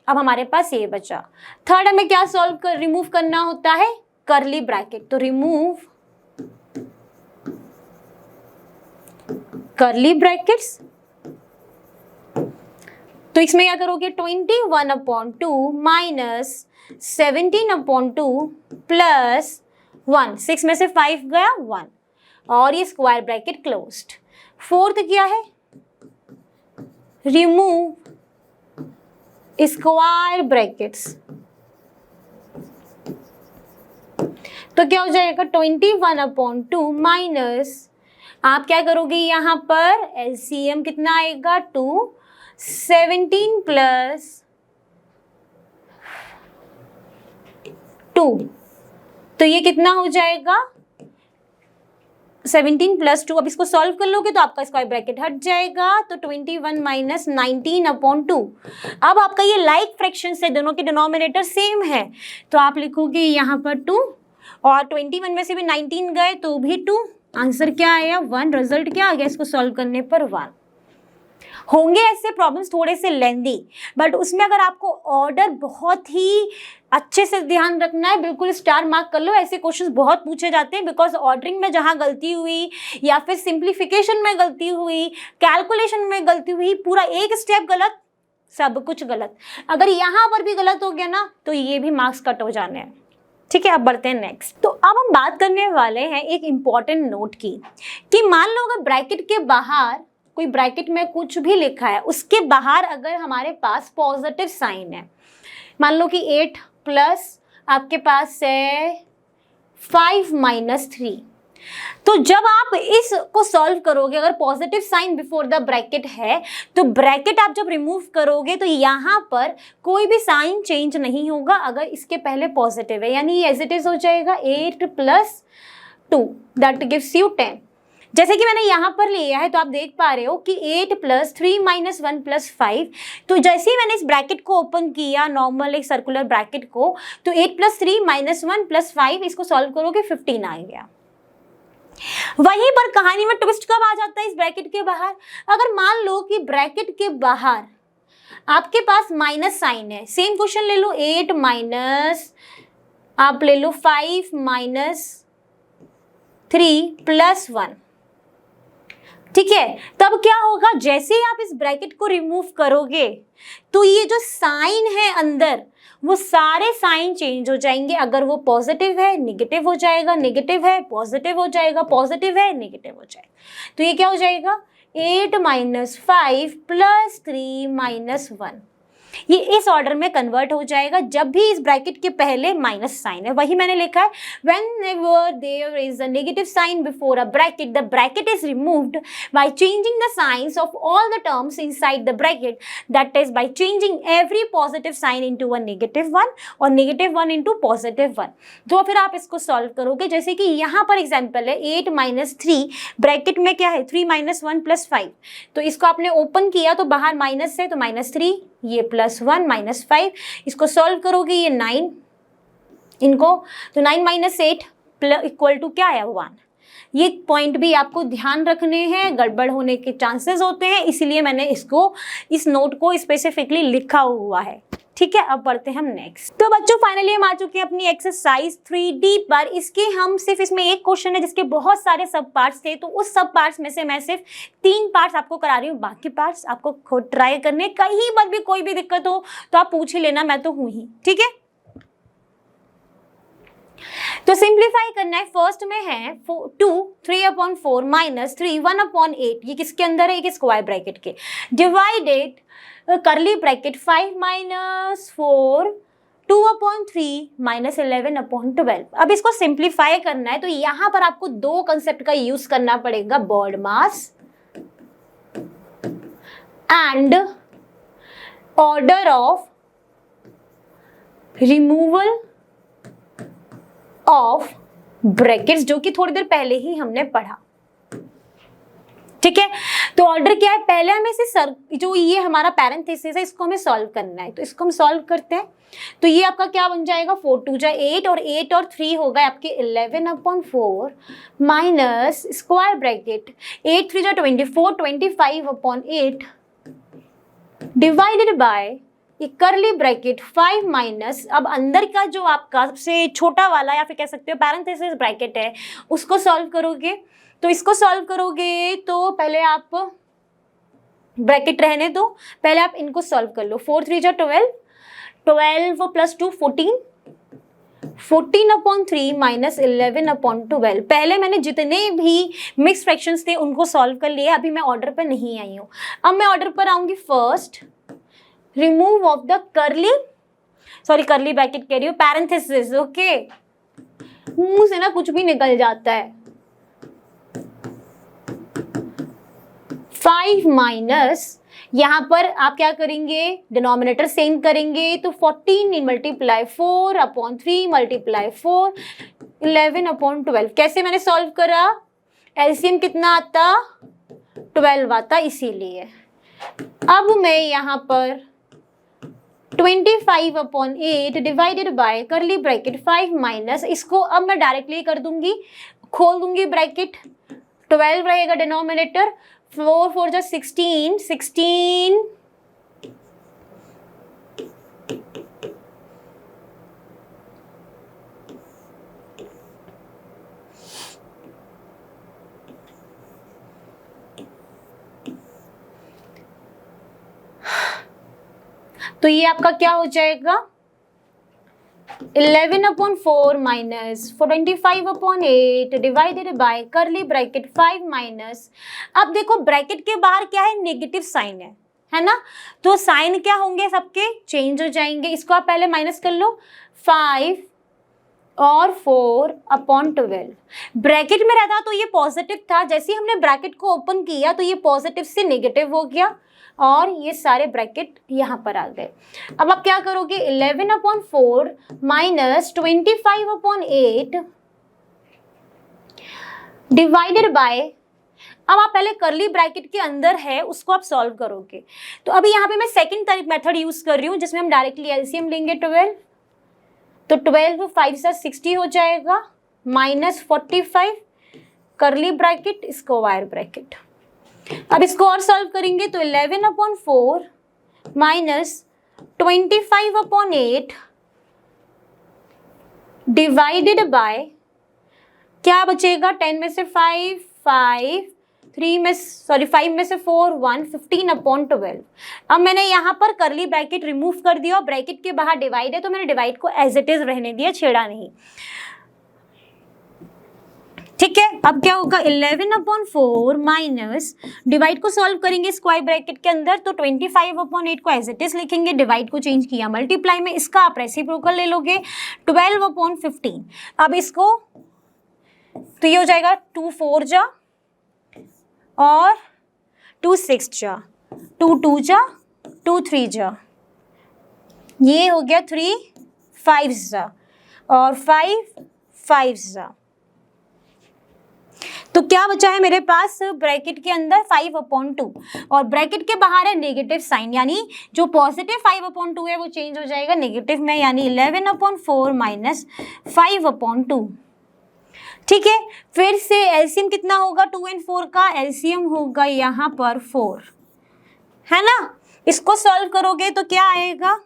A: अब हमारे पास ये बचा। थर्ड हमें क्या रिमूव करना होता है, कर्ली ब्रैकेट। तो रिमूव कर्ली ब्रैकेट्स, तो इसमें क्या करोगे, 21/2 माइनस 17/2 प्लस 1, 6 में से 5 गया 1, और ये स्क्वायर ब्रैकेट क्लोज्ड। फोर्थ क्या है, रिमूव स्क्वायर ब्रैकेट्स। तो क्या हो जाएगा, 21/2 माइनस, आप क्या करोगे यहाँ पर एलसीएम कितना आएगा 2, 17 प्लस 2, तो ये कितना हो जाएगा 17 प्लस 2। अब इसको सॉल्व कर लोगे तो आपका स्क्वायर ब्रैकेट हट जाएगा, तो 21 माइनस 19/2। अब आपका ये लाइक फ्रैक्शन से दोनों के डिनोमिनेटर सेम है, तो आप लिखोगे यहाँ पर 2, और 21 में से भी 19 गए तो भी 2, आंसर क्या आया 1। रिजल्ट क्या आ गया, इसको सॉल्व करने पर 1। होंगे ऐसे प्रॉब्लम्स थोड़े से लेंदी, बट उसमें अगर आपको ऑर्डर बहुत ही अच्छे से ध्यान रखना है, बिल्कुल स्टार मार्क कर लो। ऐसे क्वेश्चंस बहुत पूछे जाते हैं, बिकॉज ऑर्डरिंग में जहां गलती हुई या फिर सिंप्लीफिकेशन में गलती हुई, कैलकुलेशन में गलती हुई, पूरा एक स्टेप गलत, सब कुछ गलत। अगर यहाँ पर भी गलत हो गया ना, तो ये भी मार्क्स कट हो जाने हैं। ठीक है, अब बढ़ते हैं नेक्स्ट। तो अब हम बात करने वाले हैं एक इंपॉर्टेंट नोट की, कि मान लो अगर ब्रैकेट के बाहर कोई ब्रैकेट में कुछ भी लिखा है, उसके बाहर अगर हमारे पास पॉजिटिव साइन है, मान लो कि 8 प्लस आपके पास है 5 माइनस 3, तो जब आप इसको सॉल्व करोगे, अगर positive sign before the bracket है, तो ब्रैकेट आप जब रिमूव करोगे तो यहाँ पर कोई भी साइन चेंज नहीं होगा अगर इसके पहले पॉजिटिव है, यानी ये एज इट इज हो जाएगा 8 प्लस 2 दैट गिव्स यू 10। जैसे कि मैंने यहाँ पर लिया है, तो आप देख पा रहे हो कि 8 प्लस 3 माइनस 1 प्लस 5, तो जैसे ही मैंने इस ब्रैकेट को ओपन किया, नॉर्मल एक सर्कुलर ब्रैकेट को, तो 8 प्लस 3 माइनस 1 प्लस 5, इसको सॉल्व करोगे 15 आ गया। वहीं पर कहानी में ट्विस्ट कब आ जाता है इस ब्रैकेट के बाहर, अगर मान लो कि ब्रैकेट के बाहर आपके पास माइनस साइन है। सेम क्वेश्चन ले लो, 8 माइनस आप ले लो 5 माइनस 3 प्लस 1, ठीक है। तब क्या होगा, जैसे ही आप इस ब्रैकेट को रिमूव करोगे तो ये जो साइन है अंदर, वो सारे साइन चेंज हो जाएंगे। अगर वो पॉजिटिव है नेगेटिव हो जाएगा, नेगेटिव है पॉजिटिव हो जाएगा, पॉजिटिव है नेगेटिव हो जाएगा। तो ये क्या हो जाएगा, 8 माइनस 5 प्लस 3 माइनस 1। ये इस ऑर्डर में कन्वर्ट हो जाएगा जब भी इस ब्रैकेट के पहले माइनस साइन है। वही मैंने लिखा है, whenever there is a negative sign before a bracket, the bracket is removed by changing the signs of all the terms inside the bracket, that is by changing every positive sign into a negative one और negative one into positive one। तो फिर आप इसको solve करोगे, जैसे कि यहाँ पर एग्जाम्पल है 8 माइनस 3, ब्रैकेट में क्या है 3 माइनस 1 प्लस 5, तो इसको आपने ओपन किया तो बाहर माइनस है तो माइनस 3, ये प्लस 1 माइनस 5, इसको सॉल्व करोगे ये 9, इनको तो 9 माइनस 8 इक्वल टू क्या है 1। ये पॉइंट भी आपको ध्यान रखने हैं, गड़बड़ होने के चांसेस होते हैं, इसलिए मैंने इसको इस नोट को स्पेसिफिकली लिखा हुआ है, ठीक है। अब बढ़ते हैं हम नेक्स्ट। तो बच्चों फाइनली हम आ चुके हैं अपनी एक्सरसाइज 3D पर। इसके हम सिर्फ इसमें एक क्वेश्चन है जिसके बहुत सारे सब पार्ट्स थे, तो उस सब पार्ट्स में से मैं सिर्फ 3 पार्ट्स आपको करा रही हूँ, बाकी पार्ट्स आपको खुद ट्राई करने। कहीं पर भी कोई भी दिक्कत हो तो आप पूछ ही लेना, मैं तो हूं ही, ठीक है। तो सिंप्लीफाई करना है। फर्स्ट में है 2 3/4 माइनस 3 1/8, ये किसके अंदर है, एक स्क्वायर ब्रैकेट के, डिवाइडेड करली ब्रैकेट 5 माइनस 4 2/3 माइनस 11/12। अब इसको सिंप्लीफाई करना है तो यहां पर आपको 2 कंसेप्ट का यूज करना पड़ेगा, BODMAS and order of removal of brackets, जो कि थोड़ी देर पहले ही हमने पढ़ा, ठीक है। तो ऑर्डर क्या है, पहले हमें से जो ये हमारा पैरेंथेसिस है इसको हमें सॉल्व करना है, तो इसको हम सॉल्व करते हैं। तो ये आपका क्या बन जाएगा, 4 2 जा 8 और 8 और 3 होगा आपके 11/4 माइनस स्क्वायर ब्रैकेट 8 3 जा 24 25/8 डिवाइडेड बाय ये करली ब्रैकेट 5 माइनस, अब अंदर का जो आपका सबसे छोटा वाला या फिर कह सकते हो पैरेंथेसिस ब्रैकेट है उसको सॉल्व करोगे। तो इसको सॉल्व करोगे तो पहले आप ब्रैकेट रहने दो, पहले आप इनको सॉल्व कर लो। 4 3 जा 12 12 प्लस 2 14 14/3 माइनस 11/12। पहले मैंने जितने भी मिक्स फ्रैक्शंस थे उनको सॉल्व कर लिए, अभी मैं ऑर्डर पर नहीं आई हूँ। अब मैं ऑर्डर पर आऊंगी। फर्स्ट रिमूव ऑफ द करली ब्रैकेट कह रही हूँ, पैरेंथेसिस, ओके। मुंह से ना कुछ भी निकल जाता है। 5 माइनस, यहां पर आप क्या करेंगे, डिनोमिनेटर सेम करेंगे, तो 14 मल्टीप्लाई 4/3 मल्टीप्लाई 4 11/12। कैसे मैंने सॉल्व करा, एलसीएम कितना आता 12 आता, इसीलिए। अब मैं यहां पर 25/8 डिवाइडेड बाय करली ब्रैकेट 5 माइनस, इसको अब मैं डायरेक्टली कर दूंगी, खोल दूंगी ब्रैकेट, 12 रहेगा डिनोमिनेटर, 4 4 जा 16 16 तो ये आपका क्या हो जाएगा 11/4 माइनस 25/8 डिवाइडेड बाय करली ब्रैकेट 5 माइनस। अब देखो ब्रैकेट के बाहर क्या है, नेगेटिव साइन है ना, तो साइन क्या होंगे सबके चेंज हो जाएंगे। इसको आप पहले माइनस कर लो, 5 और 4/12। ब्रैकेट में रहता तो ये पॉजिटिव था, जैसे ही हमने ब्रैकेट को ओपन किया तो ये पॉजिटिव से नेगेटिव हो गया और ये सारे ब्रैकेट यहाँ पर आ गए। अब आप क्या करोगे, 11/4 माइनस 25/8 डिवाइडेड बाय, अब आप पहले करली ब्रैकेट के अंदर है उसको आप सॉल्व करोगे। तो अभी यहाँ पे मैं सेकंड मेथड यूज कर रही हूँ जिसमें हम डायरेक्टली एलसीएम लेंगे 12, तो 12 5 से 60 हो जाएगा, माइनस 45 करली ब्रैकेट स्क्वायर ब्रैकेट। अब इसको और सॉल्व करेंगे तो 11/4 माइनस 25/8 डिवाइडेड बाय क्या बचेगा, 10 में से 5 5, 5 में से 4 1, 15/12। अब मैंने यहाँ पर करली ब्रैकेट रिमूव कर दिया और ब्रैकेट के बाहर डिवाइड है तो मैंने डिवाइड को एज इट इज रहने दिया, छेड़ा नहीं। ठीक है, अब क्या होगा 11/4 माइनस, डिवाइड को सॉल्व करेंगे स्क्वायर ब्रैकेट के अंदर तो 25/8 को एज इट इज लिखेंगे, डिवाइड को चेंज किया मल्टीप्लाई में, इसका आप रेसिप्रोकल ले लोगे 12/15। अब इसको तो ये हो जाएगा 2 4 जा और 2 6 जा, 2 2 जा, 2 3 जा, ये हो गया 3 5 जा और 5 5 जा। तो क्या बचा है मेरे पास ब्रैकेट के अंदर 5/2 और ब्रैकेट के बाहर है नेगेटिव साइन, यानी जो पॉजिटिव 5/2 है वो चेंज हो जाएगा नेगेटिव में, यानी 11/4 माइनस 5/2। ठीक है, फिर से एलसीएम कितना होगा 2 और 4 का, एलसीएम होगा यहाँ पर 4, है ना। इसको सॉल्व करोगे तो क्या आएगा,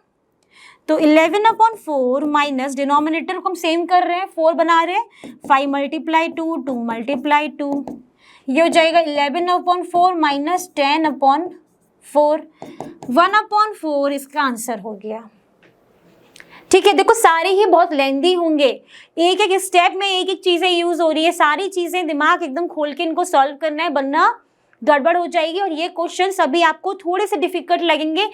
A: तो 11/4 माइनस डिनोमिनेटर को हम सेम कर रहे हैं, 4 बना रहे हैं, 5 × 2 2 × 2, ये हो जाएगा 11/4 माइनस 10/4, 1/4 इसका आंसर हो गया। ठीक है, देखो सारे ही बहुत लेंदी होंगे, एक एक स्टेप में एक एक चीजें यूज हो रही है, सारी चीजें दिमाग एकदम खोल के इनको सॉल्व करना है, वरना गड़बड़ हो जाएगी और ये क्वेश्चन सभी आपको थोड़े से डिफिकल्ट लगेंगे।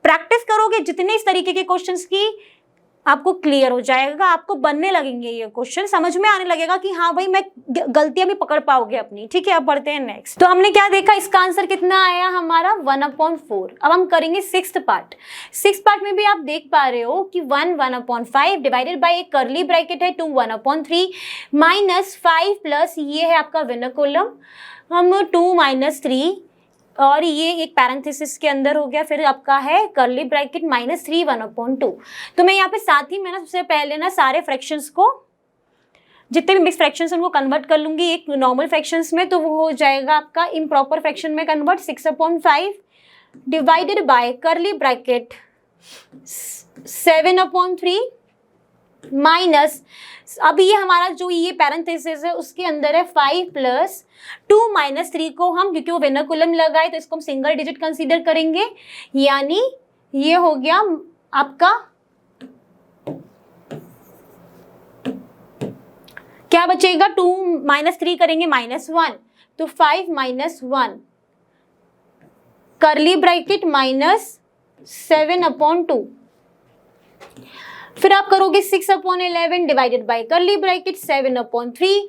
A: प्रैक्टिस करोगे जितने इस तरीके के क्वेश्चंस की आपको क्लियर हो जाएगा, आपको बनने लगेंगे ये क्वेश्चन, समझ में आने लगेगा कि हाँ भाई मैं गलतियां भी पकड़ पाओगे अपनी। ठीक है, अब बढ़ते हैं नेक्स्ट। तो हमने क्या देखा, इसका आंसर कितना आया हमारा 1/4। अब हम करेंगे सिक्स्थ पार्ट। सिक्स्थ पार्ट में भी आप देख पा रहे हो कि 1/5 डिवाइडेड बाय एक करली ब्रैकेट है 2 1/3 माइनस 5 प्लस ये है आपका विनकुलम, हम 2 - 3 और ये एक पैरेंथेसिस के अंदर हो गया, फिर आपका है करली ब्रैकेट -3 1/2। तो मैं यहाँ पे साथ ही में ना सबसे पहले ना सारे फ्रैक्शंस को, जितने भी मिक्स फ्रैक्शंस उनको कन्वर्ट कर लूंगी एक नॉर्मल फ्रैक्शंस में, तो वो हो जाएगा आपका इम्प्रॉपर फ्रैक्शन में कन्वर्ट 6/5 डिवाइडेड बाय करली ब्रैकेट 7/3 माइनस, अब ये हमारा जो ये पैरेंथेसिस है उसके अंदर है 5 प्लस 2 - 3 को हम, क्योंकि वो विनकुलम लगाए तो इसको हम सिंगल डिजिट कंसीडर करेंगे, यानी ये हो गया आपका क्या बचेगा, 2 - 3 करेंगे -1 तो 5 - 1 करली ब्रैकेट -7/2, फिर आप करोगे 6/11 डिवाइडेड बाय करली ब्रैकेट 7/3।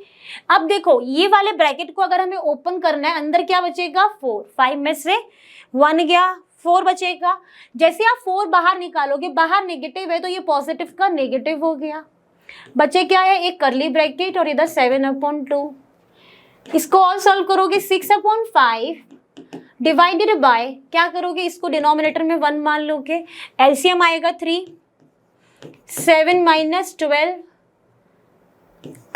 A: अब देखो ये वाले ब्रैकेट को अगर हमें ओपन करना है, अंदर क्या बचेगा 4, 5 में से 1 गया, 4 बचेगा। जैसे आप 4 बाहर निकालोगे, बाहर नेगेटिव है तो ये पॉजिटिव का नेगेटिव हो गया, बचे क्या है एक करली ब्रैकेट और इधर 7/2। इसको और सॉल्व करोगे 6/5 डिवाइडेड बाय क्या करोगे, इसको डिनोमिनेटर में 1 मान लोगे, एलसीएम आएगा 3, 7 - 12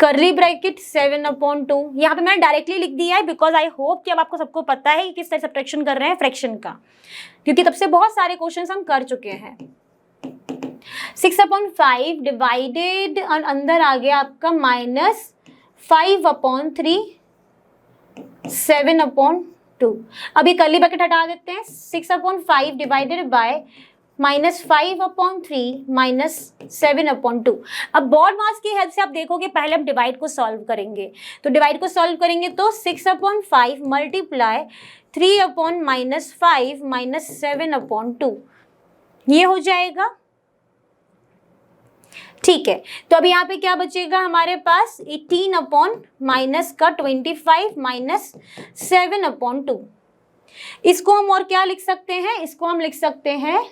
A: करली ब्रैकेट 7/2। यहाँ पे मैंने डायरेक्टली लिख दिया है बिकॉज आई होप कि अब आपको सबको पता है कि किस तरह सब्ट्रैक्शन कर रहे हैं फ्रैक्शन का, क्योंकि तब से बहुत सारे क्वेश्चंस हम कर चुके हैं। 6/5 डिवाइडेड और अंदर आ गया आपका -5/3 7/2। अभी करली ब्रैकेट हटा देते हैं, 6/5 डिवाइडेड बाय -5/3 -7/2। अब बोर्ड मास की हेल्प से आप देखोगे, पहले हम डिवाइड को सॉल्व करेंगे, तो डिवाइड को सॉल्व करेंगे तो 6/5 मल्टीप्लाई 3/-5 -7/2 ये हो जाएगा। ठीक है, तो अब यहाँ पे क्या बचेगा हमारे पास 18/-25 -7/2। इसको हम और क्या लिख सकते हैं, इसको हम लिख सकते हैं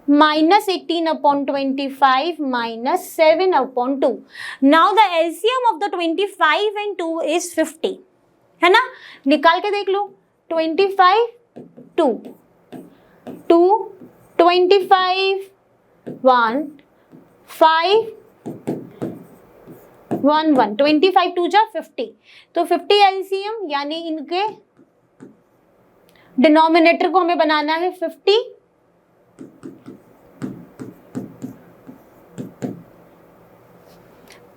A: -18/25 -7/2। Now the LCM of the 25 and 2 is 50, है ना, निकाल के देख लो 25 2 2 25 1 5 1 1 25 2 जा 50, तो 50 एलसीएम, यानी इनके डिनोमिनेटर को हमें बनाना है 50 ,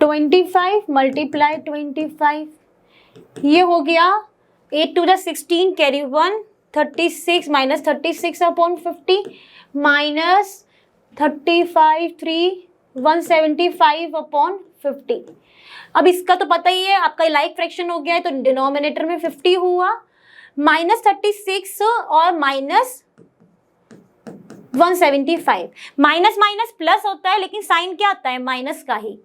A: 25 मल्टीप्लाई 25, ये हो गया 8 to the 16 carry 1, 36 minus 36 upon 50 minus 35 3 175 upon 50। अब इसका तो पता ही है, आपका लाइक फ्रैक्शन हो गया है, तो डिनोमिनेटर में 50 हुआ, माइनस 36 और माइनस 175। माइनस माइनस प्लस होता है, लेकिन साइन क्या आता है, माइनस का ही।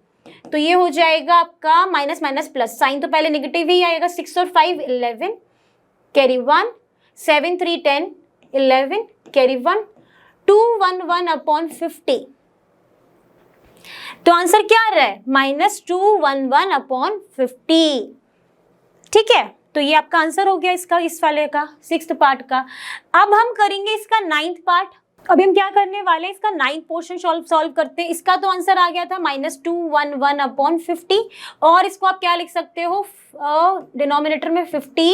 A: तो ये हो जाएगा आपका माइनस माइनस प्लस, साइन तो पहले नेगेटिव ही आएगा। 6 और 5 11 कैरी 1, 7 3 10 11 कैरी 1, 211 अपॉन 50। तो आंसर क्या आ रहा है, माइनस 211 अपॉन 50। ठीक है, तो ये आपका आंसर हो गया इसका, इस वाले का 6th पार्ट का। अब हम करेंगे इसका 9th पार्ट। अभी हम क्या करने वाले हैं, इसका 9th पोर्शन सॉल्व करते हैं। इसका तो आंसर आ गया था माइनस 211 अपॉन 50, और इसको आप क्या लिख सकते हो, डिनोमिनेटर में 50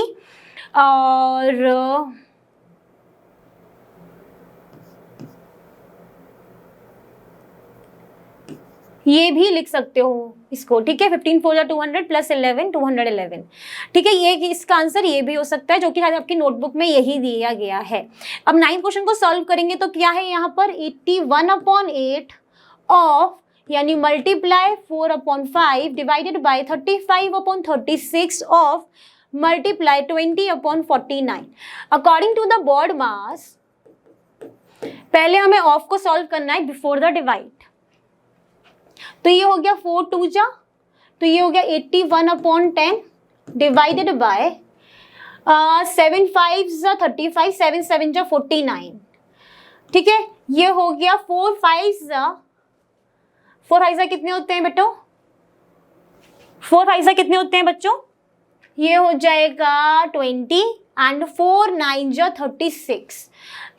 A: और ये भी लिख सकते हो इसको। ठीक है, 15 4 200 प्लस 11 211। ठीक है, ये इसका आंसर ये भी हो सकता है, जो कि आपकी नोटबुक में यही दिया गया है। अब 9th क्वेश्चन को सॉल्व करेंगे तो क्या है यहाँ पर, 81 अपॉन 8 ऑफ, यानी multiply 4 upon 5 divided by 35 upon 36 of multiply 20 upon 49 according to the BODMAS. पहले हमें ऑफ को सॉल्व करना है बिफोर द डिवाइड। तो ये हो गया 4 2 जा, तो ये हो गया 81 अपॉन 10 डिवाइडेड बाय 7 5 जा 35, 7 7 जा 49। ठीक है, ये हो गया 4 5 जा कितने होते हैं बेटो, 4 5 जा कितने होते हैं बच्चों, ये हो जाएगा 20 एंड 4 9 जा 36।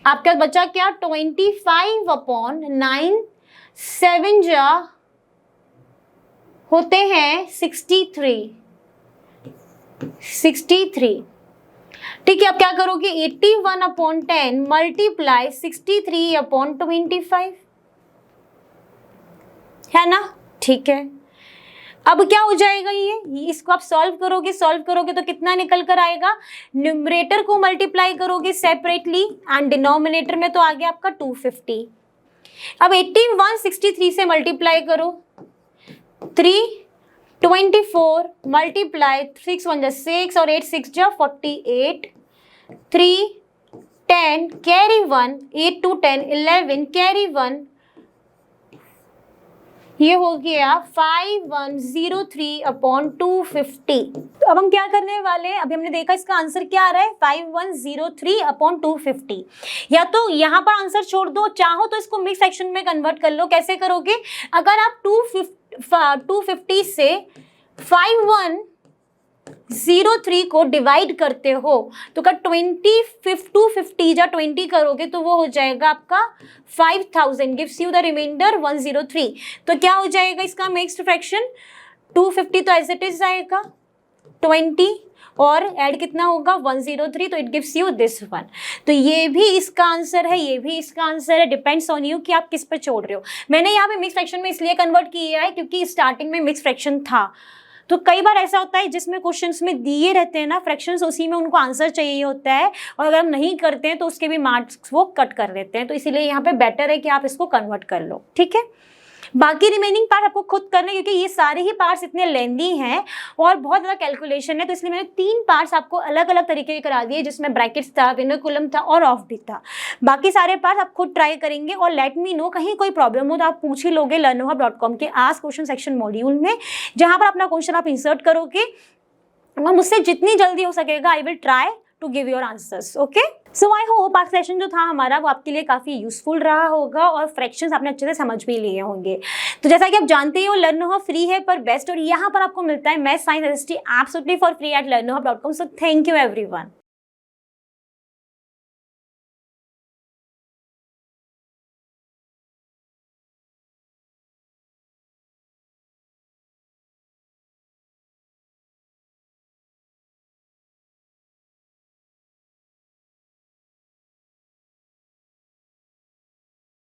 A: आपका बचा क्या, 25 अपॉन 9, 7 जा होते हैं 63। ठीक है, अब क्या करोगे, 81 अपॉन 10 मल्टीप्लाई 63 अपॉन 25, है ना। ठीक है, अब क्या हो जाएगा, ये इसको आप सॉल्व करोगे तो कितना निकल कर आएगा, न्यूमरेटर को मल्टीप्लाई करोगे सेपरेटली एंड डिनोमिनेटर में तो आ गया आपका 250। अब 81 63 से मल्टीप्लाई करो, 3 24 मल्टीप्लाई 6 1 6 और 8 6 48, 3 10 कैरी 1, 8 2 10 11 कैरी 1, ये हो गया 5103 अपॉन 250। तो अब हम क्या करने वाले हैं, अभी हमने देखा इसका आंसर क्या आ रहा है, 5103 अपॉन 250। या तो यहाँ पर आंसर छोड़ दो, चाहो तो इसको मिक्स फ्रैक्शन में कन्वर्ट कर लो। कैसे करोगे, अगर आप 250 से 5103 को डिवाइड करते हो तो अगर 250 जा 20 करोगे तो वो हो जाएगा आपका 5000, गिव्स यू द रिमाइंडर 103। तो क्या हो जाएगा इसका मिक्स्ड फ्रैक्शन, 250 तो एज इट इज आएगा, 20 और ऐड कितना होगा 103, तो it gives you this one. तो ये भी इसका आंसर है, ये भी इसका आंसर है, डिपेंड्स ऑन यू कि आप किस पे छोड़ रहे हो। मैंने यहाँ पे मिक्स फ्रैक्शन में इसलिए कन्वर्ट किया है क्योंकि स्टार्टिंग में मिक्स फ्रैक्शन था। तो कई बार ऐसा होता है जिसमें क्वेश्चंस में दिए रहते हैं ना फ्रैक्शंस, उसी में उनको आंसर चाहिए होता है, और अगर हम नहीं करते हैं तो उसके भी मार्क्स वो कट कर देते हैं। तो इसीलिए यहाँ पे बेटर है कि आप इसको कन्वर्ट कर लो। ठीक है, बाकी रिमेनिंग पार्ट आपको खुद करना है, क्योंकि ये सारे ही पार्ट्स इतने लेंदी हैं और बहुत ज़्यादा कैलकुलेशन है, तो इसलिए मैंने 3 पार्ट्स आपको अलग अलग तरीके के करा दिए, जिसमें ब्रैकेट्स था, विनोकुलम था और ऑफ भी था। बाकी सारे पार्ट्स आप खुद ट्राई करेंगे और लेट मी नो, कहीं कोई प्रॉब्लम हो तो आप पूछ ही लोगे learnohub.com के आस्क क्वेश्चन सेक्शन मॉड्यूल में, जहाँ पर अपना क्वेश्चन आप इंसर्ट करोगे और मुझसे जितनी जल्दी हो सकेगा I will try to give your answers. Okay, so I hope आज सेशन जो था हमारा वो आपके लिए काफ़ी यूजफुल रहा होगा और फ्रैक्शंस आपने अच्छे से समझ भी लिए होंगे। तो जैसा कि आप जानते हो लर्नोहब फ्री है पर बेस्ट, और यहाँ पर आपको मिलता है maths science SST absolutely for free at learnohub.com। So thank you everyone.